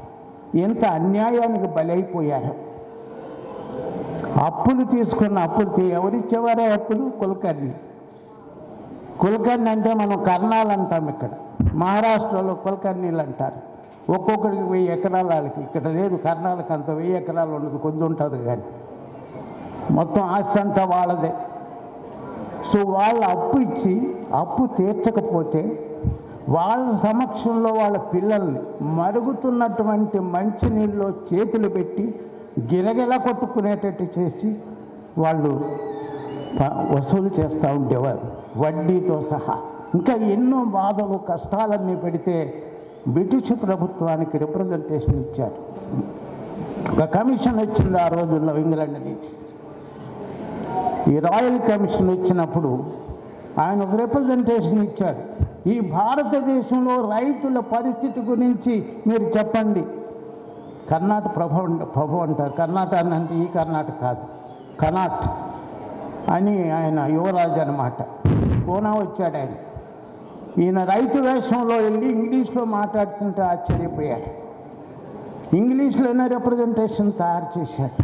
ఎంత అన్యాయానికి బలైపోయారో. అప్పులు తీసుకున్న అప్పులు ఎవరిచ్చేవారే అప్పులు? కులకర్ణి అంటే మనం కర్ణాలు అంటాం. ఇక్కడ మహారాష్ట్రలో కులకర్ణీలు అంటారు. ఒక్కొక్కడికి 1000 ఎకరాలు వాళ్ళకి. ఇక్కడ లేదు, కర్ణాలకు అంత 1000 ఎకరాలు ఉండదు, కొద్ది ఉంటుంది కానీ మొత్తం ఆస్తి అంతా వాళ్ళదే. సో వాళ్ళు అప్పు ఇచ్చి అప్పు తీర్చకపోతే వాళ్ళ సమక్షంలో వాళ్ళ పిల్లల్ని మరుగుతున్నటువంటి మంచినీళ్ళలో చేతులు పెట్టి గిరగిలా కొట్టుకునేటట్టు చేసి వాళ్ళు వసూలు చేస్తూ ఉండేవారు, వడ్డీతో సహా. ఇంకా ఎన్నో బాధలు కష్టాలన్నీ పెడితే బ్రిటిష్ ప్రభుత్వానికి రిప్రజెంటేషన్ ఇచ్చారు. ఒక కమిషన్ వచ్చింది ఆ రోజుల్లో ఇంగ్లాండ్ నుంచి. ఈ రాయల్ కమిషన్ వచ్చినప్పుడు ఆయన ఒక రిప్రజెంటేషన్ ఇచ్చారు. ఈ భారతదేశంలో రైతుల పరిస్థితి గురించి మీరు చెప్పండి. కర్ణాటక ప్రభు అంటారు. కర్ణాటక అంటే ఈ కర్ణాటక కాదు, కనాట్ అని ఆయన యువరాజు అన్నమాట. పూనా వచ్చాడు ఆయన. ఈయన రైతు వేషంలో వెళ్ళి ఇంగ్లీష్లో మాట్లాడుతుంటే ఆశ్చర్యపోయాడు. ఇంగ్లీష్లోనే రిప్రజెంటేషన్ తయారు చేశాడు.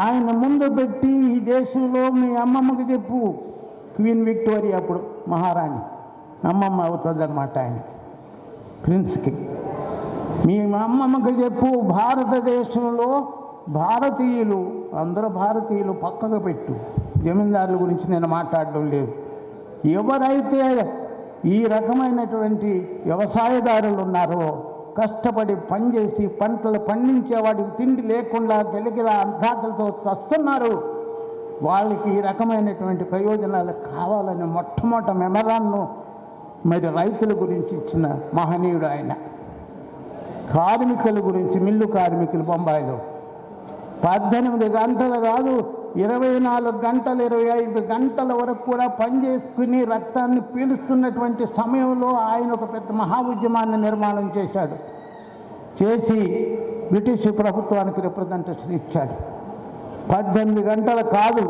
ఆయన ముందు పెట్టి ఈ దేశంలో మీ అమ్మమ్మకి చెప్పు, క్వీన్ విక్టోరియా అప్పుడు మహారాణి అమ్మమ్మ అవుతుందన్నమాట ఆయనకి, ప్రిన్స్కి. మీ అమ్మమ్మకి చెప్పు, భారతదేశంలో భారతీయులు అందరూ భారతీయులు పక్కకు పెట్టు, జమీందారుల గురించి నేను మాట్లాడడం లేదు. ఎవరైతే ఈ రకమైనటువంటి వ్యవసాయదారులు ఉన్నారో, కష్టపడి పనిచేసి పంటలు పండించేవాడికి తిండి లేకుండా గెలిగిల అంధాకలతో చస్తున్నారు, వాళ్ళకి ఈ రకమైనటువంటి ప్రయోజనాలు కావాలని మొట్టమొదట మెమరాన్ను మరి రైతుల గురించి ఇచ్చిన మహనీయుడు ఆయన. కార్మికుల గురించి, మిల్లు కార్మికులు బొంబాయిలో 18 గంటలు కాదు, 24 గంటలు 25 గంటల వరకు కూడా పనిచేసుకుని రక్తాన్ని పీలుస్తున్నటువంటి సమయంలో ఆయన ఒక పెద్ద మహా ఉద్యమాన్ని నిర్మాణం చేశాడు. చేసి బ్రిటిష్ ప్రభుత్వానికి రిప్రజెంటేషన్ ఇచ్చాడు. 18 గంటలు కాదు,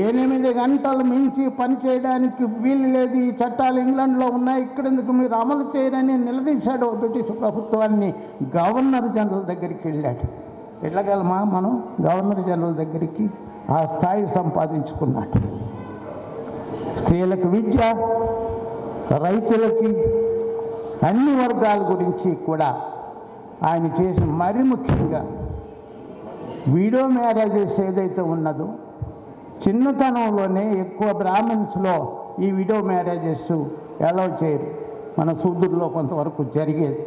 8 గంటలు మించి పని చేయడానికి వీలు లేదు, ఈ చట్టాలు ఇంగ్లాండ్లో ఉన్నాయి, ఇక్కడెందుకు మీరు అమలు చేయరని నిలదీశాడు బ్రిటిష్ ప్రభుత్వాన్ని. గవర్నర్ జనరల్ దగ్గరికి వెళ్ళాడు. వెళ్ళగలమా మనం గవర్నర్ జనరల్ దగ్గరికి? ఆ స్థాయి సంపాదించుకున్నాడు. స్త్రీలకు విద్య, రైతులకి, అన్ని వర్గాల గురించి కూడా ఆయన చేసి, మరి ముఖ్యంగా వీడో మ్యారేజెస్ ఏదైతే ఉన్నదో, చిన్నతనంలోనే ఎక్కువ బ్రాహ్మిన్స్లో ఈ విడో మ్యారేజెస్ అలౌ చేయరు. మన శూద్రుల్లో కొంతవరకు జరిగేది.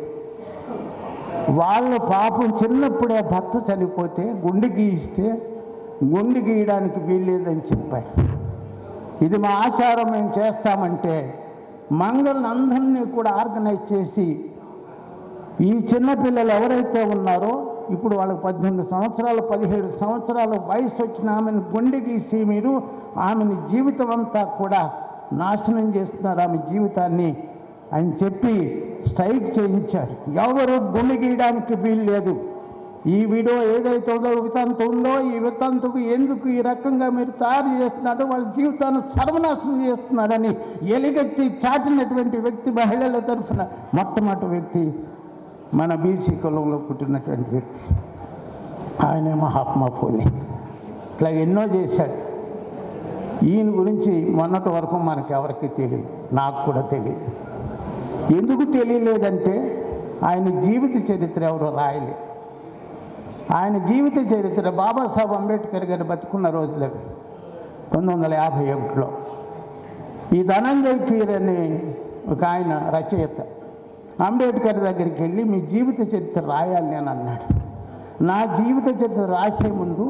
వాళ్ళ పాపం చిన్నప్పుడే భర్త చనిపోతే గుండె గీయిస్తే గుండె గీయడానికి వీల్లేదని చెప్పారు. ఇది మా ఆచారం, మేము చేస్తామంటే మంగళని అందరినీ కూడా ఆర్గనైజ్ చేసి ఈ చిన్నపిల్లలు ఎవరైతే ఉన్నారో, ఇప్పుడు వాళ్ళకి 18 సంవత్సరాలు 17 సంవత్సరాల వయసు వచ్చిన ఆమెను గుండె గీసి మీరు ఆమెని జీవితం అంతా కూడా నాశనం చేస్తున్నారు ఆమె జీవితాన్ని అని చెప్పి స్ట్రైక్ చేయించారు. ఎవరు గుండె గీయడానికి వీలు లేదు. ఈ వీడియో ఏదైతే ఉందో వితంతు ఉందో, ఈ వితంతుకు ఎందుకు ఈ రకంగా మీరు తయారు చేస్తున్నారో, వాళ్ళ జీవితాన్ని సర్వనాశనం చేస్తున్నారని ఎలుగెత్తి చాటినటువంటి వ్యక్తి, మహిళల తరఫున మొట్టమొదటి వ్యక్తి మన బీసీ కులంలో పుట్టినటువంటి వ్యక్తి ఆయనే మహాత్మా ఫూలే. ఇట్లా ఎన్నో చేశాడు. ఈయన గురించి మొన్నటి వరకు మనకు ఎవరికి తెలియదు, నాకు కూడా తెలియదు. ఎందుకు తెలియలేదంటే ఆయన జీవిత చరిత్ర ఎవరో రాయలేదు. ఆయన జీవిత చరిత్ర బాబాసాహెబ్ అంబేద్కర్ గారు బతుకున్న రోజులవి 1951లో. ఈ ధనంజయ్ కీర్ అనే ఒక ఆయన రచయిత అంబేద్కర్ దగ్గరికి వెళ్ళి మీ జీవిత చరిత్ర రాయాలి నేను అన్నాడు. నా జీవిత చరిత్ర రాసే ముందు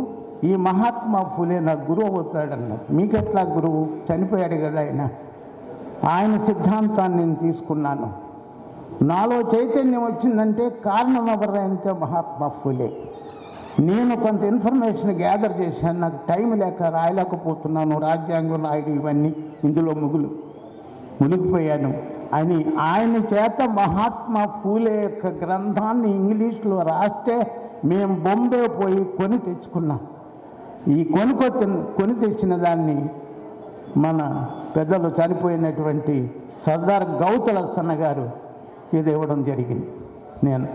ఈ మహాత్మా ఫూలే నా గురువు అవుతాడన్నాడు. మీకెట్లా గురువు? చనిపోయాడు కదా ఆయన సిద్ధాంతాన్ని నేను తీసుకున్నాను. నాలో చైతన్యం వచ్చిందంటే కారణం ఎవరైతే మహాత్మా ఫూలే. నేను కొంత ఇన్ఫర్మేషన్ గ్యాదర్ చేశాను, నాకు టైం లేక రాయలేకపోతున్నాను, రాజ్యాంగం రాయడం ఇవన్నీ ఇందులో మునిగిపోయాను అని ఆయన చేత మహాత్మా ఫూలే యొక్క గ్రంథాన్ని ఇంగ్లీష్లో రాస్తే మేము బొంబే పోయి కొని తెచ్చుకున్నాం. ఈ కొని తెచ్చిన దాన్ని మన పెద్దలు చనిపోయినటువంటి సర్దార్ గౌతలసన్న గారు ఇది ఇవ్వడం జరిగింది. నేను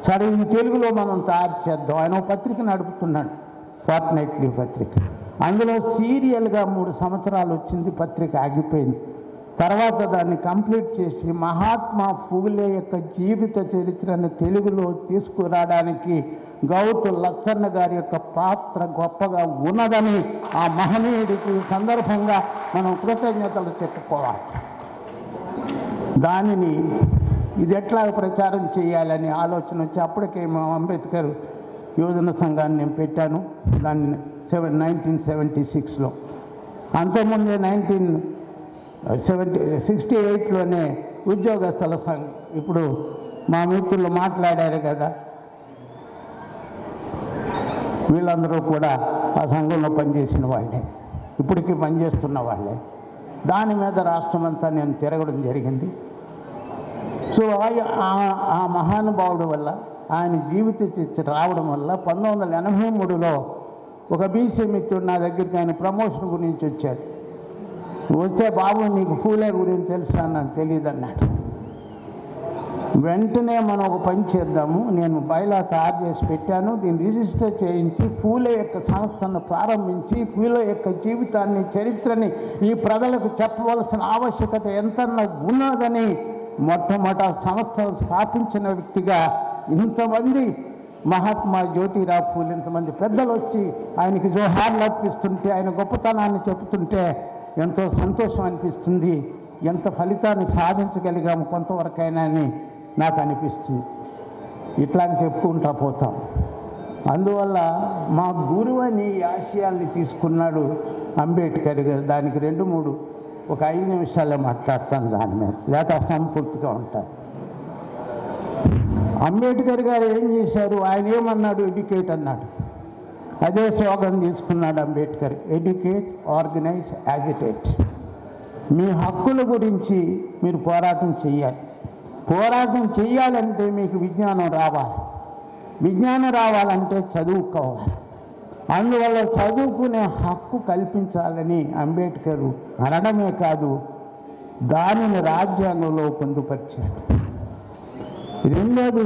సరే ఈ తెలుగులో మనం తయారు చేద్దాం. ఆయన ఒక పత్రిక నడుపుతున్నాడు, ఫార్ట్నైట్లీ పత్రిక. అందులో సీరియల్గా 3 సంవత్సరాలు వచ్చింది, పత్రిక ఆగిపోయింది. తర్వాత దాన్ని కంప్లీట్ చేసి మహాత్మా ఫూలే యొక్క జీవిత చరిత్రను తెలుగులో తీసుకురావడానికి గౌతు లచ్చన్న గారి యొక్క పాత్ర గొప్పగా ఉన్నదని ఆ మహనీయుడికి సందర్భంగా మనం కృతజ్ఞతలు చెప్పుకోవాలి. దానిని ఇది ఎట్లా ప్రచారం చేయాలని ఆలోచన వచ్చి అప్పటికే మా అంబేద్కర్ యువజన సంఘాన్ని నేను పెట్టాను. దాన్ని 1976లో. అంతకుముందే 1968లోనే ఉద్యోగస్తుల సంఘం, ఇప్పుడు మా మిత్రులు మాట్లాడారు కదా, వీళ్ళందరూ కూడా ఆ సంఘంలో పనిచేసిన వాళ్ళే, ఇప్పటికీ పనిచేస్తున్న వాళ్ళే. దాని మీద రాష్ట్రమంతా నేను తిరగడం జరిగింది. సో ఆ మహానుభావుడు వల్ల, ఆయన జీవిత చరిత్ర రావడం వల్ల 1983లో ఒక బీసీ మిత్రుడు నా దగ్గరికి ఆయన ప్రమోషన్ గురించి వచ్చాడు. వస్తే బాబు నీకు ఫూలే గురించి తెలుసా? నాకు తెలియదు అన్నాడు. వెంటనే మనం ఒక పని చేద్దాము, నేను బైలా తయారు చేసి పెట్టాను, దీన్ని రిజిస్టర్ చేయించి ఫూలే యొక్క సంస్థను ప్రారంభించి ఫూలే యొక్క జీవితాన్ని చరిత్రని ఈ ప్రజలకు చెప్పవలసిన ఆవశ్యకత ఎంతన్నా ఉన్నదని మొట్టమొదట సంస్థను స్థాపించిన వ్యక్తిగా ఇంతమంది మహాత్మా జ్యోతిరావు ఫూలే ఇంతమంది పెద్దలు వచ్చి ఆయనకి జోహార్లు అర్పిస్తుంటే, ఆయన గొప్పతనాన్ని చెబుతుంటే ఎంతో సంతోషం అనిపిస్తుంది. ఎంత ఫలితాన్ని సాధించగలిగాము కొంతవరకైనా అని నాకు అనిపిస్తుంది. ఇట్లాగ చెప్పుకుంటా పోతాం. అందువల్ల మా గురువు అని ఈ ఆశయాల్ని తీసుకున్నాడు అంబేద్కర్ గారు. దానికి 2-3 ఒక 5 నిమిషాలే మాట్లాడతాను దాని మీద, లేకపోతే అసంపూర్తిగా ఉంటాను. అంబేద్కర్ గారు ఏం చేశారు? ఆయన ఏమన్నాడు? ఎడ్యుకేట్ అన్నాడు. అదే స్లోగన్ తీసుకున్నాడు అంబేద్కర్, ఎడ్యుకేట్, ఆర్గనైజ్, యాజిటేట్. మీ హక్కుల గురించి మీరు పోరాటం చేయాలి. పోరాటం చేయాలంటే మీకు విజ్ఞానం రావాలి. విజ్ఞానం రావాలంటే చదువుకోవాలి. అందువల్ల చదువుకునే హక్కు కల్పించాలని అంబేద్కర్ అనడమే కాదు, దానిని రాజ్యాంగంలో పొందుపరిచాడు. రెండోది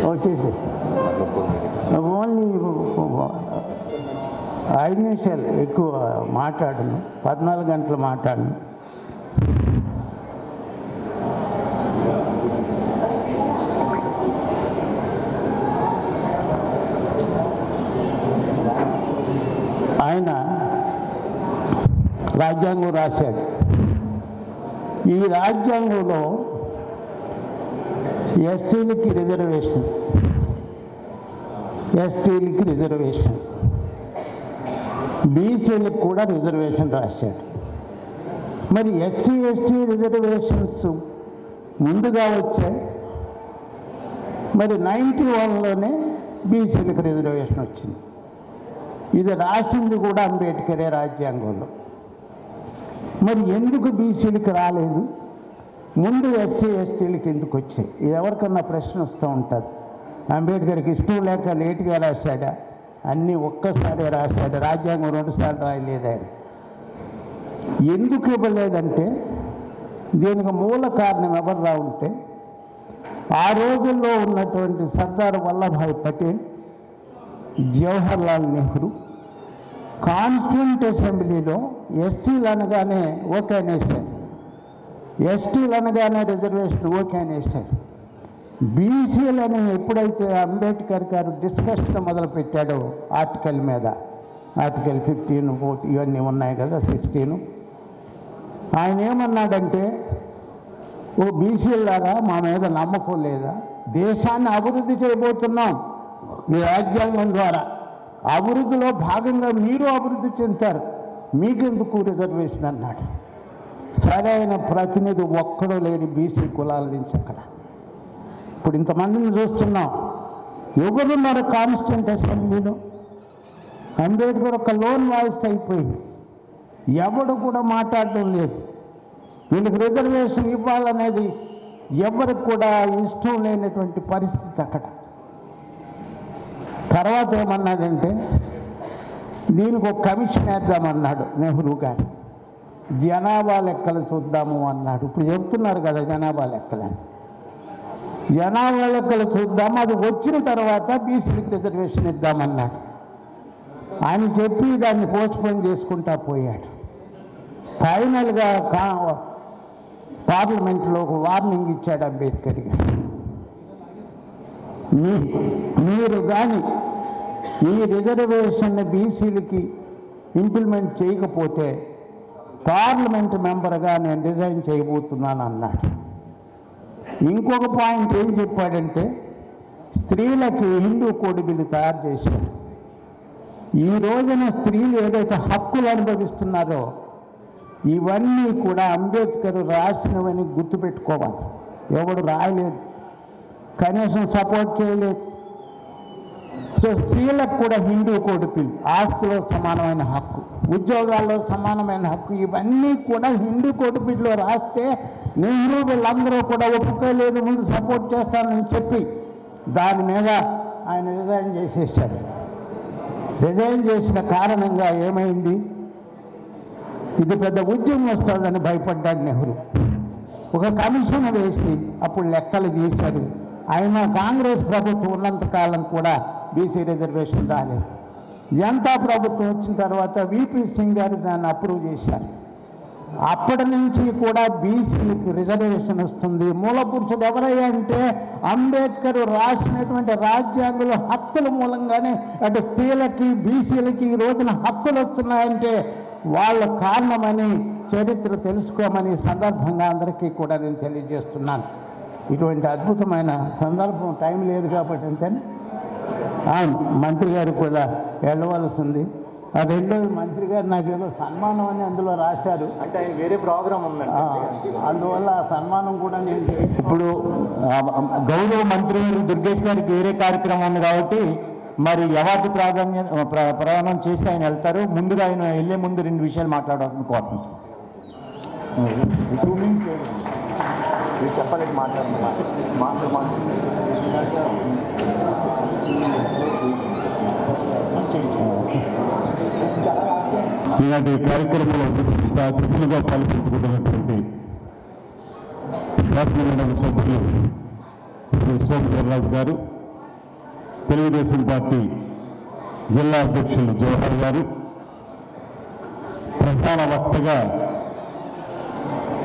వచ్చేసేస్తా, ఓన్లీ 5 నిమిషాలు ఎక్కువ మాట్లాడను, 14 గంటలు మాట్లాడను. ఆయన రాజ్యాంగం రాశాడు. ఈ రాజ్యాంగంలో ఎస్సీలకి రిజర్వేషన్, ఎస్టీలకి రిజర్వేషన్, బీసీలకు కూడా రిజర్వేషన్ రాశాడు. మరి ఎస్సీ ఎస్టీ రిజర్వేషన్స్ ముందుగా వచ్చాయి. మరి 91లోనే బీసీలకు రిజర్వేషన్ వచ్చింది. ఇది రాసింది కూడా అంబేద్కరే రాజ్యాంగంలో. మరి ఎందుకు బీసీలకు రాలేదు? ముందు ఎస్సీ ఎస్టీలకి ఎందుకు వచ్చాయి? ఎవరికన్నా ప్రశ్న వస్తూ ఉంటుంది. అంబేద్కర్కి ఇష్టం లేక లేటుగా రాశాడా? అన్నీ ఒక్కసారి రాశాడు. రాజ్యాంగం 2 సార్లు రాయలేదు ఆయన. ఎందుకు ఇవ్వలేదంటే దీనికి మూల కారణం ఎవరు ఉంటే, ఆ రోజుల్లో ఉన్నటువంటి సర్దార్ వల్లభాయ్ పటేల్, జవహర్లాల్ నెహ్రూ కాన్స్టిట్యూంట్ అసెంబ్లీలో ఎస్సీలు అనగానే ఓకే అనేసారు, ఎస్టీలు అనగానే రిజర్వేషన్ ఓకే అనేసారు. బీసీలని ఎప్పుడైతే అంబేద్కర్ గారు డిస్కషన్ మొదలుపెట్టాడో ఆర్టికల్ మీద, ఆర్టికల్ 15, 14 ఇవన్నీ ఉన్నాయి కదా, 16, ఆయన ఏమన్నాడంటే, ఓ బీసీలాగా మా మీద నమ్మకం లేదా? దేశాన్ని అభివృద్ధి చేయబోతున్నాం ఈ రాజ్యాంగం ద్వారా, అభివృద్ధిలో భాగంగా మీరు అభివృద్ధి చెందుతారు, మీకెందుకు రిజర్వేషన్ అన్నాడు. సరైన ప్రతినిధి ఒక్కడో లేని బీసీ కులాల నుంచి అక్కడ. ఇప్పుడు ఇంతమందిని చూస్తున్నాం, ఎవరున్నారు కాన్స్టిట్యూంట్ అసెంబ్లీలో? అంబేద్కర్ ఒక లోన్ వాయిస్ అయిపోయింది. ఎవడు కూడా మాట్లాడడం లేదు. వీళ్ళకి రిజర్వేషన్ ఇవ్వాలనేది ఎవరికి కూడా ఇష్టం లేనటువంటి పరిస్థితి అక్కడ. తర్వాత ఏమన్నాడంటే దీనికి ఒక కమిషన్ వేద్దామన్నాడు నెహ్రూ గారు. జనాభా లెక్కలు చూద్దాము అన్నాడు. ఇప్పుడు చెప్తున్నారు కదా జనాభా లెక్కలని. జనాభా లెక్కలు చూద్దాము, అది వచ్చిన తర్వాత బీసీలకు రిజర్వేషన్ ఇద్దామన్నాడు. ఆయన చెప్పి దాన్ని పోస్ట్పోన్ చేసుకుంటా పోయాడు. ఫైనల్గా పార్లమెంట్లో ఒక వార్నింగ్ ఇచ్చాడు అంబేద్కర్ గారు. మీరు కానీ ఈ రిజర్వేషన్ బీసీలకి ఇంప్లిమెంట్ చేయకపోతే పార్లమెంట్ మెంబర్గా నేను రిజైన్ చేయబోతున్నాను అన్నాడు. ఇంకొక పాయింట్ ఏం చెప్పాడంటే స్త్రీలకి హిందూ కోడ్ బిల్లు తయారు చేశారు. ఈ రోజున స్త్రీలు ఏదైతే హక్కులు అనుభవిస్తున్నారో ఇవన్నీ కూడా అంబేద్కర్ రాసినవని గుర్తుపెట్టుకోవాలి. ఎవడు రాయలేదు, కనీసం సపోర్ట్ చేయలేదు. సో స్త్రీలకు కూడా హిందూ కోడ్ బిల్, ఆస్తిలో సమానమైన హక్కు, ఉద్యోగాల్లో సమానమైన హక్కు, ఇవన్నీ కూడా హిందూ కోడ్ బిల్లో రాస్తే నెహ్రూ వీళ్ళందరూ కూడా ఒప్పుకోలేదు, ముందు సపోర్ట్ చేస్తానని చెప్పి దాని మీద ఆయన రిజైన్ చేసేసాడు. రిజైన్ చేసిన కారణంగా ఏమైంది, ఇది పెద్ద ఉద్యమం వస్తుందని భయపడ్డాడు నెహ్రూ. ఒక కమిషన్ వేసి అప్పుడు లెక్కలు తీశారు. అయినా కాంగ్రెస్ ప్రభుత్వం ఉన్నంతకాలం కూడా బీసీ రిజర్వేషన్ రాలేదు. జనతా ప్రభుత్వం వచ్చిన తర్వాత విపి సింగ్ గారు దాన్ని అప్రూవ్ చేశారు. అప్పటి నుంచి కూడా బీసీలకు రిజర్వేషన్ వస్తుంది. మూల పురుషుడు ఎవరయ్యా అంటే అంబేద్కర్ రాసినటువంటి రాజ్యాంగంలో హక్కుల మూలంగానే అటు స్త్రీలకి బీసీలకి ఈ రోజున హక్కులు వస్తున్నాయంటే వాళ్ళ కారణమని చరిత్ర తెలుసుకోమని సందర్భంగా అందరికీ కూడా నేను తెలియజేస్తున్నాను. ఇటువంటి అద్భుతమైన సందర్భం టైం లేదు కాబట్టి అంతేనే మంత్రి గారు కూడా వెళ్ళవలసి ఉంది. ఆ రెండోది మంత్రి గారు నాకేదో సన్మానం అని అందులో రాశారు, అంటే ఆయన వేరే ప్రోగ్రామ్ ఉందండి. అందువల్ల ఆ సన్మానం కూడా నేను ఇప్పుడు గౌరవ మంత్రి దుర్గేష్ గారికి వేరే కార్యక్రమం ఉంది కాబట్టి మరి అవార్డు ప్రదానం చేసి ఆయన వెళ్తారు. ముందుగా ఆయన వెళ్ళే ముందు 2 విషయాలు మాట్లాడాల్సిన కోరుకుంటున్నాను. చెప్పలేదు ఈనాటి కార్యక్రమంలో విశిష్ట అతిథులుగా పాల్గొంటున్నటువంటి శాసనమండలి సభ్యులు శ్రీ సోమవీర్రాజు గారు, తెలుగుదేశం పార్టీ జిల్లా అధ్యక్షులు జవహర్ గారు, ప్రధాన వక్తగా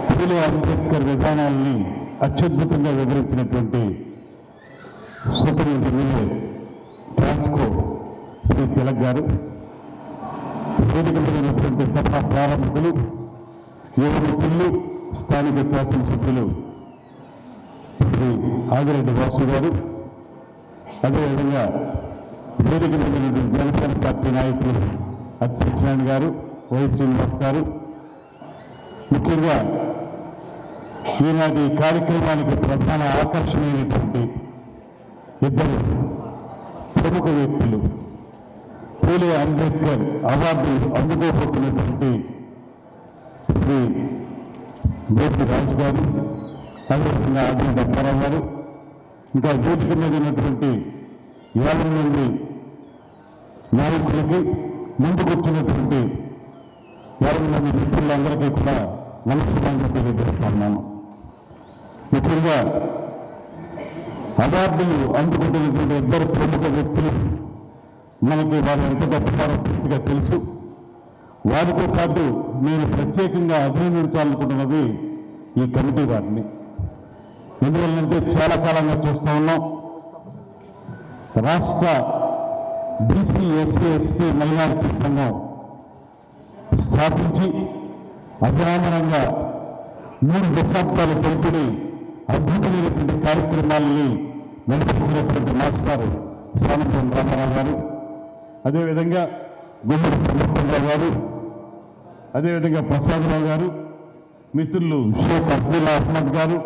పూలే అంబేద్కర్ విధానాల్ని అత్యద్భుతంగా వివరించినటువంటి సూపరింటెండెంట్ ట్రాన్స్కో శ్రీ తిలక్ గారు, వేదికమైనటువంటి సభ ప్రారంభకులు, యువ మిత్రులు, స్థానిక శాసనసభ్యులు శ్రీ ఆదిరెడ్డి వాసు గారు, అదేవిధంగా వేదికమైనటువంటి జనసేన పార్టీ నాయకులు అతి సత్యనారాయణ గారు, వై శ్రీనివాస్ గారు, ముఖ్యంగా ఈనాటి కార్యక్రమానికి ప్రధాన ఆకర్షణమైనటువంటి 2 ప్రముఖ వ్యక్తులు, పూలే అంబేద్కర్ అవార్డు అందుకోబోతున్నటువంటి శ్రీ బోటి రాజు గారు, అదేవిధంగా ఆది దప్పారావు గారు, ఇంకా వేదిక మీద ఉన్నటువంటి 50 మంది నాయకులకి, ముందు కూర్చున్నటువంటి 50 మంది మిత్రులందరికీ కూడా నమస్కారాలు తెలియజేస్తున్నాను. ముఖ్యంగా అవార్డులు అందుకుంటున్నటువంటి 2 ప్రముఖ వ్యక్తులు మనకి వారు ఎంత గొప్పవారో పూర్తిగా తెలుసు. వారితో పాటు నేను ప్రత్యేకంగా అభినందించాలనుకుంటున్నది ఈ కమిటీ వారిని. ఎందువల్లంటే చాలా కాలంగా చూస్తూ ఉన్నాం, రాష్ట్ర బీసీ ఎస్సీ ఎస్టీ మైనారిటీ సంఘం స్థాపించి అజరామరంగా 3 దశాబ్దాల పెంపుని అద్భుతమైనటువంటి కార్యక్రమాలని నడిపిస్తున్నటువంటి మాస్టర్ సామంతం రామారావు గారు, అదేవిధంగా గుమ్మడి సమర్థరావు గారు, అదేవిధంగా ప్రసాదరావు గారు, మిత్రులు షేక్ అబ్దుల్లా అహ్మద్ గారు,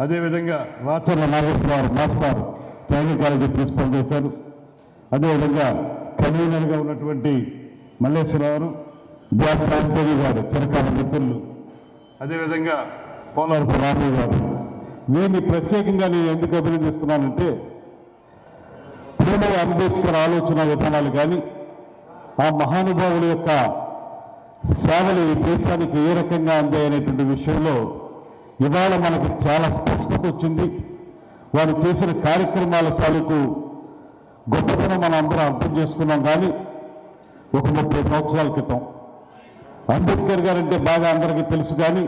అదేవిధంగా Racharla Nageswararao master training college principal చేశారు, అదేవిధంగా కన్వీనర్గా ఉన్నటువంటి మల్లేశ్వరరావు, బ్యాక్ గారు, చిరకాల మిత్రులు, అదేవిధంగా పోలవరపు రామయ్య గారు, వీరిని ప్రత్యేకంగా నేను ఎందుకు అభినందిస్తున్నానంటే పూలే అంబేద్కర్ ఆలోచన విధానాలు కానీ ఆ మహానుభావుల యొక్క సేవలు ఈ దేశానికి ఏ రకంగా అందాయనేటువంటి విషయంలో ఇవాళ మనకు చాలా స్పష్టత వచ్చింది. వారు చేసిన కార్యక్రమాల తాలూకు గొప్పతనం మనం అందరం అర్థం చేసుకున్నాం. కానీ ఒక 30 సంవత్సరాల క్రితం అంబేద్కర్ గారు అంటే బాగా అందరికీ తెలుసు, కానీ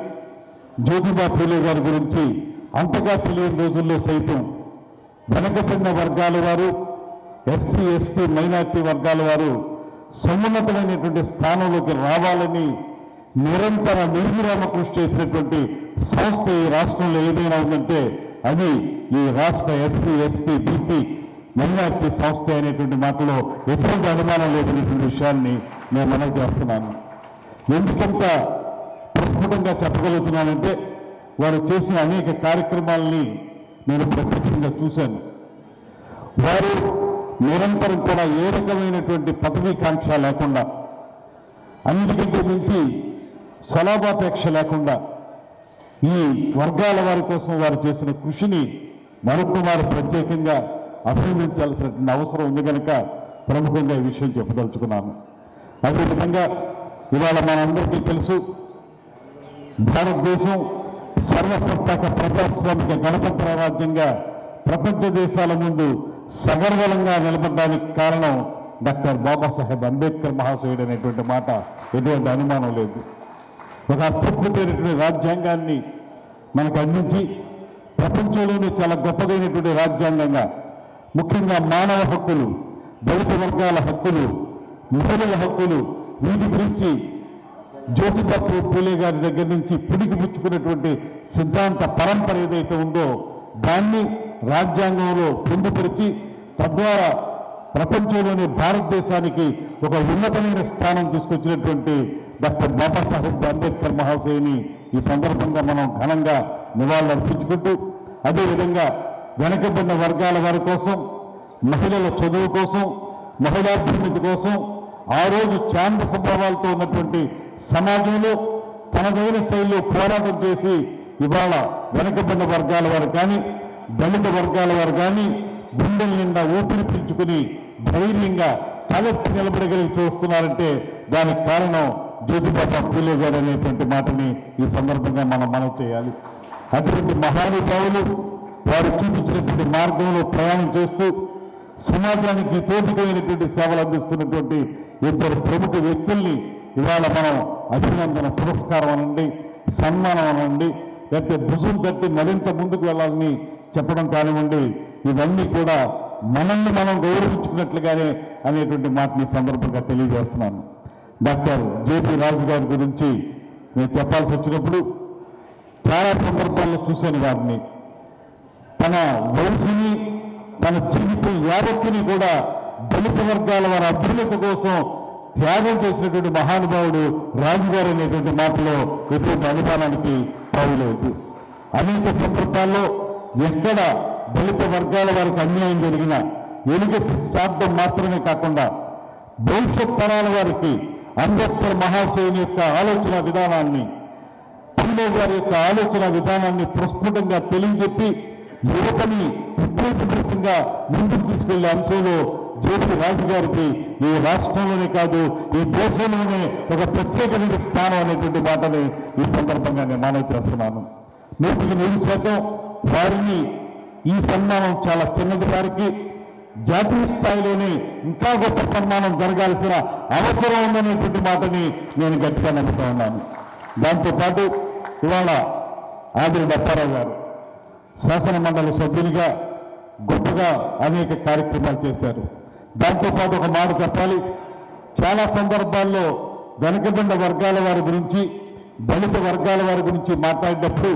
జ్యోతిబా పూలే గారి గురించి అంతగా తెలియని రోజుల్లో సైతం వెనకబడిన వర్గాల వారు, ఎస్సీ ఎస్టీ మైనార్టీ వర్గాల వారు సమున్నతమైనటువంటి స్థానంలోకి రావాలని నిరంతర నిర్విరామ కృషి చేసినటువంటి సంస్థ ఈ రాష్ట్రంలో ఏదైనా ఉందంటే అది ఈ రాష్ట్ర ఎస్సీ ఎస్టీ బీసీ మైనార్టీ సంస్థ అనేటువంటి మాటలో ఎటువంటి అనుమానం లేదనేటువంటి విషయాన్ని నేను మనవి చేస్తున్నాను. ఎందుకంత ప్రస్ఫుటంగా చెప్పగలుగుతున్నానంటే వారు చేసిన అనేక కార్యక్రమాలని నేను ప్రత్యక్షంగా చూశాను. వారు నిరంతరం కూడా ఏ రకమైనటువంటి పదవీకాంక్ష లేకుండా, అన్నిటికంటే మించి స్వలాభాపేక్ష లేకుండా ఈ వర్గాల వారి కోసం వారు చేసిన కృషిని మరొకమారు ప్రత్యేకంగా అభినందించాల్సినటువంటి అవసరం ఉంది కనుక ప్రముఖంగా ఈ విషయం చెప్పదలుచుకున్నాను. అదేవిధంగా ఇవాళ మనందరికీ తెలుసు, భారతదేశం సర్వసత్తాక ప్రజాస్వామిక గణతంత్ర రాజ్యంగా ప్రపంచ దేశాల ముందు సగర్వంగా నిలబడడానికి కారణం డాక్టర్ బాబాసాహెబ్ అంబేద్కర్ మహాశయుడు అనేటువంటి మాట ఎటువంటి అనుమానం లేదు. ఒక అత్యద్భుతమైనటువంటి రాజ్యాంగాన్ని మనకు అందించి ప్రపంచంలోనే చాలా గొప్పదైనటువంటి రాజ్యాంగంగా ముఖ్యంగా మానవ హక్కులు, దళిత వర్గాల హక్కులు, మహిళల హక్కులు, వీటి గురించి జ్యోతిబా పూలే గారి దగ్గర నుంచి పుడికి పుచ్చుకున్నటువంటి సిద్ధాంత పరంపర ఏదైతే ఉందో దాన్ని రాజ్యాంగంలో పొందుపరిచి తద్వారా ప్రపంచంలోని భారతదేశానికి ఒక ఉన్నతమైన స్థానం తీసుకొచ్చినటువంటి డాక్టర్ బాబాసాహెబ్ అంబేద్కర్ మహాశయుని ఈ సందర్భంగా మనం ఘనంగా నివాళులర్పించుకుంటూ, అదేవిధంగా వెనకబడిన వర్గాల వారి కోసం, మహిళల చదువు కోసం, మహిళాభివృద్ధి కోసం ఆ రోజు చాంద స్వభావాలతో ఉన్నటువంటి సమాజంలో తనదైన శైలిలో పోరాటం చేసి ఇవాళ వెనకబడిన వర్గాల వారు కానీ, దళిత వర్గాల వారు కానీ గుండెల నిండా ఊపిరి పీల్చుకుని ధైర్యంగా తలెత్తి నిలబడగలిగి చూస్తున్నారంటే దానికి కారణం జ్యోతిబా పూలే గారు అనేటువంటి మాటని ఈ సందర్భంగా మనం మనవి చేయాలి. అటువంటి మహానుభావులు వారు చూపించినటువంటి మార్గంలో ప్రయాణం చేస్తూ సమాజానికి తోటికైనటువంటి సేవలు అందిస్తున్నటువంటి ఇద్దరు ప్రముఖ వ్యక్తుల్ని ఇవాళ మనం అభినందన పురస్కారం అనండి, సన్మానం అనండి, లేకపోతే భుజం తట్టి మరింత ముందుకు వెళ్ళాలని చెప్పడం కానివ్వండి, ఇవన్నీ కూడా మనల్ని మనం గౌరవించుకున్నట్లుగానే అనేటువంటి మాటని సందర్భంగా తెలియజేస్తున్నాను. డాక్టర్ జేపీ రాజు గారి గురించి నేను చెప్పాల్సి వచ్చినప్పుడు చాలా సందర్భాల్లో చూశాను వారిని. తన వయసుని, తన జీవితం యావత్తుని కూడా దళిత వర్గాల వారి అభ్యున్నతి కోసం త్యాగం చేసినటువంటి మహానుభావుడు రాజుగారు అనేటువంటి మాటలో ఎటువంటి అనుమానానికి తావులేదు. అనేక సందర్భాల్లో ఎక్కడ దళిత వర్గాల వారికి అన్యాయం జరిగినా ఎలుగ శాబ్దం మాత్రమే కాకుండా భవిష్యత్ తరాల వారికి అంబేద్కర్ మహాశయుని యొక్క ఆలోచన విధానాన్ని, పూలే గారి యొక్క ఆలోచన విధానాన్ని ప్రస్ఫుటంగా తెలియజెప్పి యువతని ఉద్దేశపూర్వకంగా ముందుకు తీసుకెళ్లే అంశంలో జేపీ రాజు గారికి ఈ రాష్ట్రంలోనే కాదు ఈ దేశంలోనే ఒక ప్రత్యేకమైన స్థానం అనేటువంటి మాటని ఈ సందర్భంగా నేను మనవి చేస్తున్నాను. 100% వారిని ఈ సన్మానం చాలా చిన్నది, వారికి జాతీయ స్థాయిలోనే ఇంకా గొప్ప సన్మానం జరగాల్సిన అవసరం ఉందనేటువంటి మాటని నేను గట్టిగా నమ్ముతా ఉన్నాను. దాంతోపాటు ఇవాళ ఆదిరెడ్డి అప్పారావు గారు శాసన మండలి సభ్యునిగా గొప్పగా అనేక కార్యక్రమాలు చేశారు. దాంతోపాటు ఒక మాట చెప్పాలి, చాలా సందర్భాల్లో వెనుకబడిన వర్గాల వారి గురించి, దళిత వర్గాల వారి గురించి మాట్లాడేటప్పుడు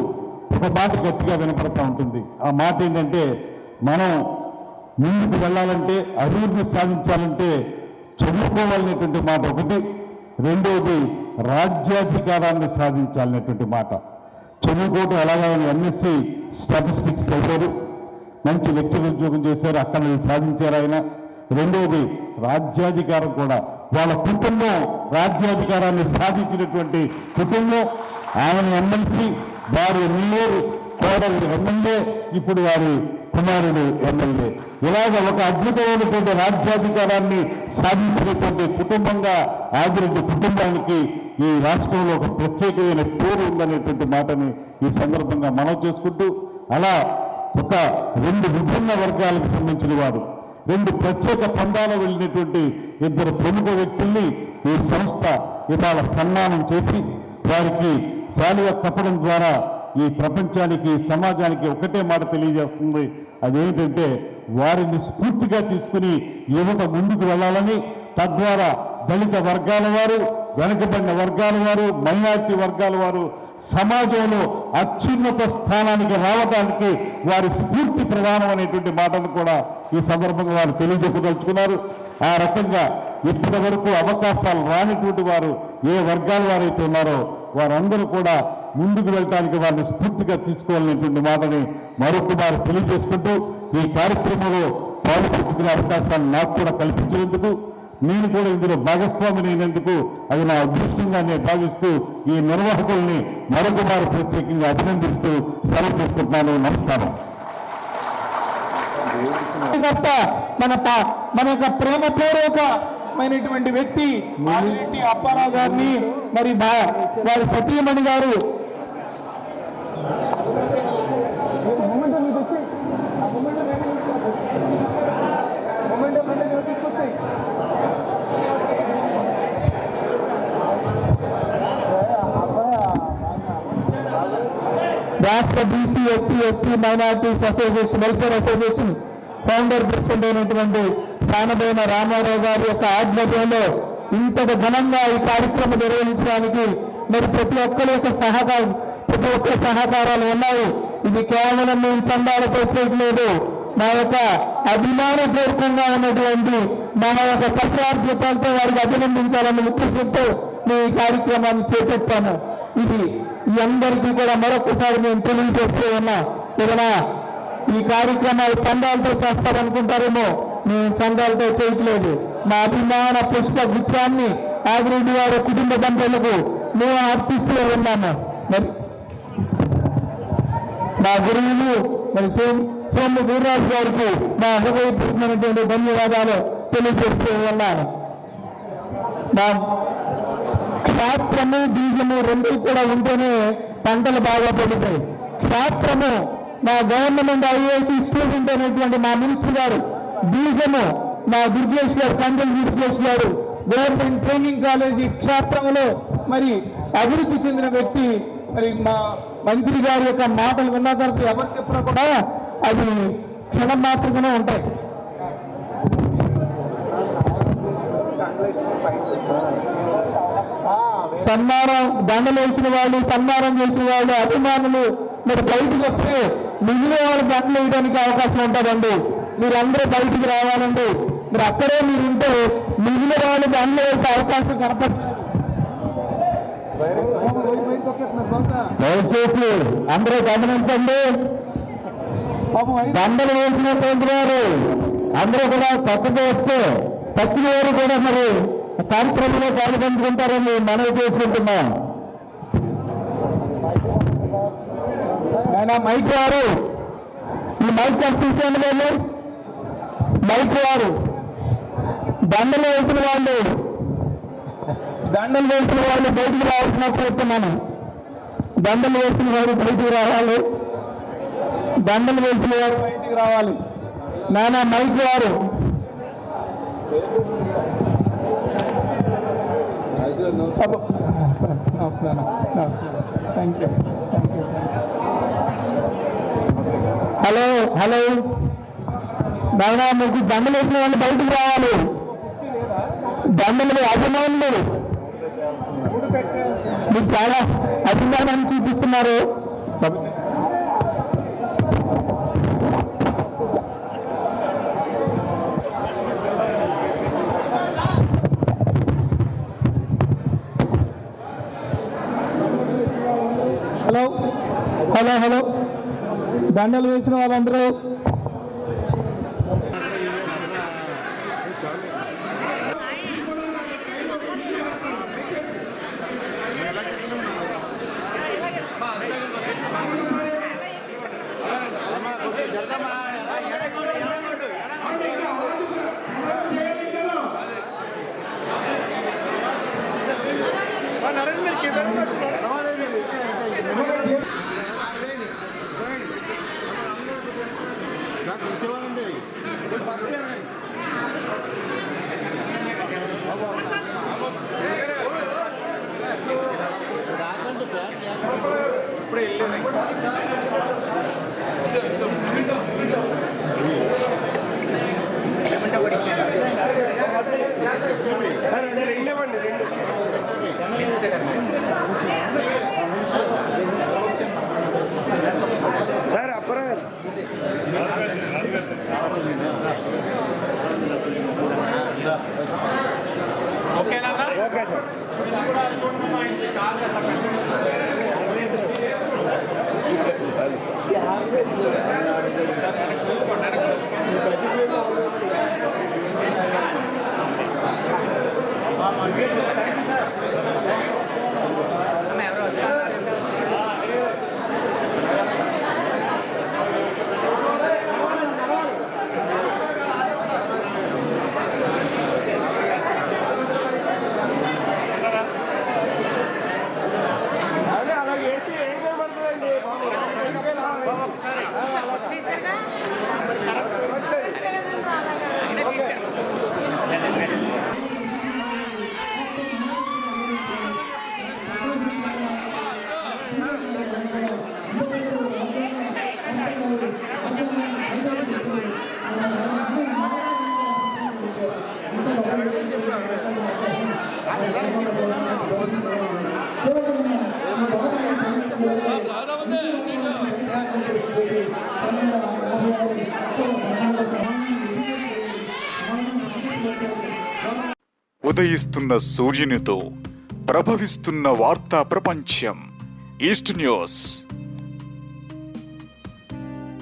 ఒక మాట గట్టిగా వినపడతా ఉంటుంది. ఆ మాట ఏంటంటే, మనం ముందుకు వెళ్ళాలంటే, అభివృద్ధి సాధించాలంటే చదువుకోవాలనేటువంటి మాట ఒకటి, రెండవది రాజ్యాధికారాన్ని సాధించాలనేటువంటి మాట. చదువుకోవడం ఎలాగైనా ఎంఎస్సీ స్టాటిస్టిక్స్ చదివారు, మంచి లెక్చర్ ఉద్యోగం చేశారు, అక్కడ సాధించారు ఆయన. రెండవది రాజ్యాధికారం కూడా, వాళ్ళ కుటుంబం రాజ్యాధికారాన్ని సాధించినటువంటి కుటుంబం. ఆయన ఎమ్మెల్సీ, వారి మేయర్ కోడలు ఎమ్మెల్యే, ఇప్పుడు వారి కుమారుడు ఎమ్మెల్యే. ఇలాగ ఒక అద్భుతమైనటువంటి రాజ్యాధికారాన్ని సాధించినటువంటి కుటుంబంగా ఆదిరెడ్డి కుటుంబానికి ఈ రాష్ట్రంలో ఒక ప్రత్యేకమైన పేరు ఉందనేటువంటి మాటని ఈ సందర్భంగా మనం చేసుకుంటూ, అలా ఒక రెండు విభిన్న వర్గాలకు సంబంధించిన వారు, రెండు ప్రత్యేక పందాలు వెళ్ళినటువంటి ఇద్దరు ప్రముఖ వ్యక్తుల్ని ఈ సంస్థ ఇవాళ సన్మానం చేసి వారికి శాలువ కప్పడం ద్వారా ఈ ప్రపంచానికి సమాజానికి ఒకటే మాట తెలియజేస్తుంది. అదేంటంటే వారిని స్ఫూర్తిగా తీసుకుని యువత ముందుకు వెళ్ళాలని, తద్వారా దళిత వర్గాల వారు, వెనుకబడిన వర్గాల వారు, మైనారిటీ వర్గాల వారు సమాజంలో అత్యున్నత స్థానానికి రావడానికి వారి స్ఫూర్తి ప్రధానం అనేటువంటి మాటను కూడా ఈ సందర్భంగా వారు తెలియజెప్పదలుచుకున్నారు. ఆ రకంగా ఇప్పటి వరకు అవకాశాలు రానిటువంటి వారు ఏ వర్గాల వారైతే ఉన్నారో వారందరూ కూడా ముందుకు వెళ్ళడానికి వారిని స్ఫూర్తిగా తీసుకోవాలనేటువంటి మాటని మరొకసారి తెలియజేసుకుంటూ, ఈ కార్యక్రమంలో పాల్పంచుకునే అవకాశాన్ని నాకు కూడా కల్పించినందుకు, నేను కూడా ఇందులో భాగస్వామిని అయినందుకు అది నా అదృష్టంగా నేను భావిస్తూ ఈ నిర్వాహకుల్ని మరొకసారి ప్రత్యేకంగా అభినందిస్తూ సెలవు తీసుకుంటున్నాను. నమస్కారం. మన యొక్క ప్రేమపూర్వకమైనటువంటి వ్యక్తి ఆదిరెడ్డి అప్పారావు గారిని, మరి వారి సతీమణి గారు రాష్ట్ర BC SC ST minorities association welfare association founder president అయినటువంటి సానబోయిన రామారావు గారి యొక్క ఆధ్వర్యంలో ఇంతటి ఘనంగా ఈ కార్యక్రమం నిర్వహించడానికి మరి ప్రతి ఒక్కరి సహకారాలు ఉన్నాయి. ఇది కేవలం మేము చందాలతో చేయట్లేదు, మా యొక్క అభిమానపూర్వకంగా ఉన్నటువంటి మా యొక్క కష్టార్జితాలతో వారికి అభినందించాలన్న ఉద్దేశంతో మేము ఈ కార్యక్రమాన్ని చేపట్టాము. ఇది ఈ అందరికీ కూడా మరొకసారి మేము తెలియజేస్తూ ఉన్నా. ఏదైనా ఈ కార్యక్రమాలు చందాలతో చేస్తారనుకుంటారేమో, మేము చందాలతో చేయట్లేదు. మా అభిమాన పుష్ప గుచ్చాన్ని ఆదిరెడ్డి గారి కుటుంబ దంపతులకు మేము అర్పిస్తూ ఉన్నాము. మరి మా గురువులు మరి సోము వీర్రాజు గారికి మా హృదయపూర్వకమైనటువంటి ధన్యవాదాలు తెలియజేస్తూ ఉన్నాను. మా క్షాత్రము బీజము రెండు కూడా ఉంటేనే పంటలు బాగా పడుతాయి. క్షాత్రము మా గవర్నమెంట్ ఐఏఎస్సీ స్టూడెంట్ అనేటువంటి మా మినిస్టర్ గారు, బీజము మా దుర్గేష్ గారు, కందల దుర్గేష్ గారు గవర్నమెంట్ ట్రైనింగ్ కాలేజీ క్షేత్రంలో మరి అభివృద్ధి చెందిన వ్యక్తి. మరి మా మంత్రి గారి యొక్క మాటలు విన్న తర్వాత ఎవరు చెప్పినా కూడా అది క్షణం మాత్రమే ఉంటాయి. సన్మానం దండలు వేసిన వాళ్ళు, సన్మానం చేసిన వాళ్ళు, అభిమానులు మరి బయటకు వస్తే మిగిలిన వాళ్ళు దండలు వేయడానికి అవకాశం ఉంటుందండి. మీరందరూ బయటికి రావాలండి. మీరు అక్కడే మీరు ఉంటే మిగిలిన వాళ్ళు దండలు వేసే అవకాశం కనపడుతుంది. దయచేసి అందరూ గమనించండి. దండలు వేసినటువంటి వారు అందరూ కూడా తక్కువ వస్తే తక్కువ వారు కూడా మరి కార్యక్రమంలో పాల్గొంటుకుంటారని మనవి చేసుకుంటున్నాం. మైక్ వారు ఈ మైక్ కనిపిస్తుంది లేదు, మైక్ వారు దండలు వేసిన వాళ్ళు బయటికి రావాల్సిన కోరుతున్నాను. దండలు వేసిన వారు బయటికి రావాలి, దండలు వేసిన వారు బయటికి రావాలి. నానా మైక్ వారు హలో హలో నాయనా, మీకు దండలు వేసిన వాళ్ళు బయటికి రావాలి. దండలు అభిమానులు మీకు చాలా అభిమానాన్ని చూపిస్తున్నారు. హలో హలో హలో దండలు వేసిన వాళ్ళందరూ సార్ అప్పరా ఓకేనా? Okay sir. ఉదయిస్తున్న సూర్యునితో ప్రభవిస్తున్న వార్తా ప్రపంచం ఈస్ట్ న్యూస్.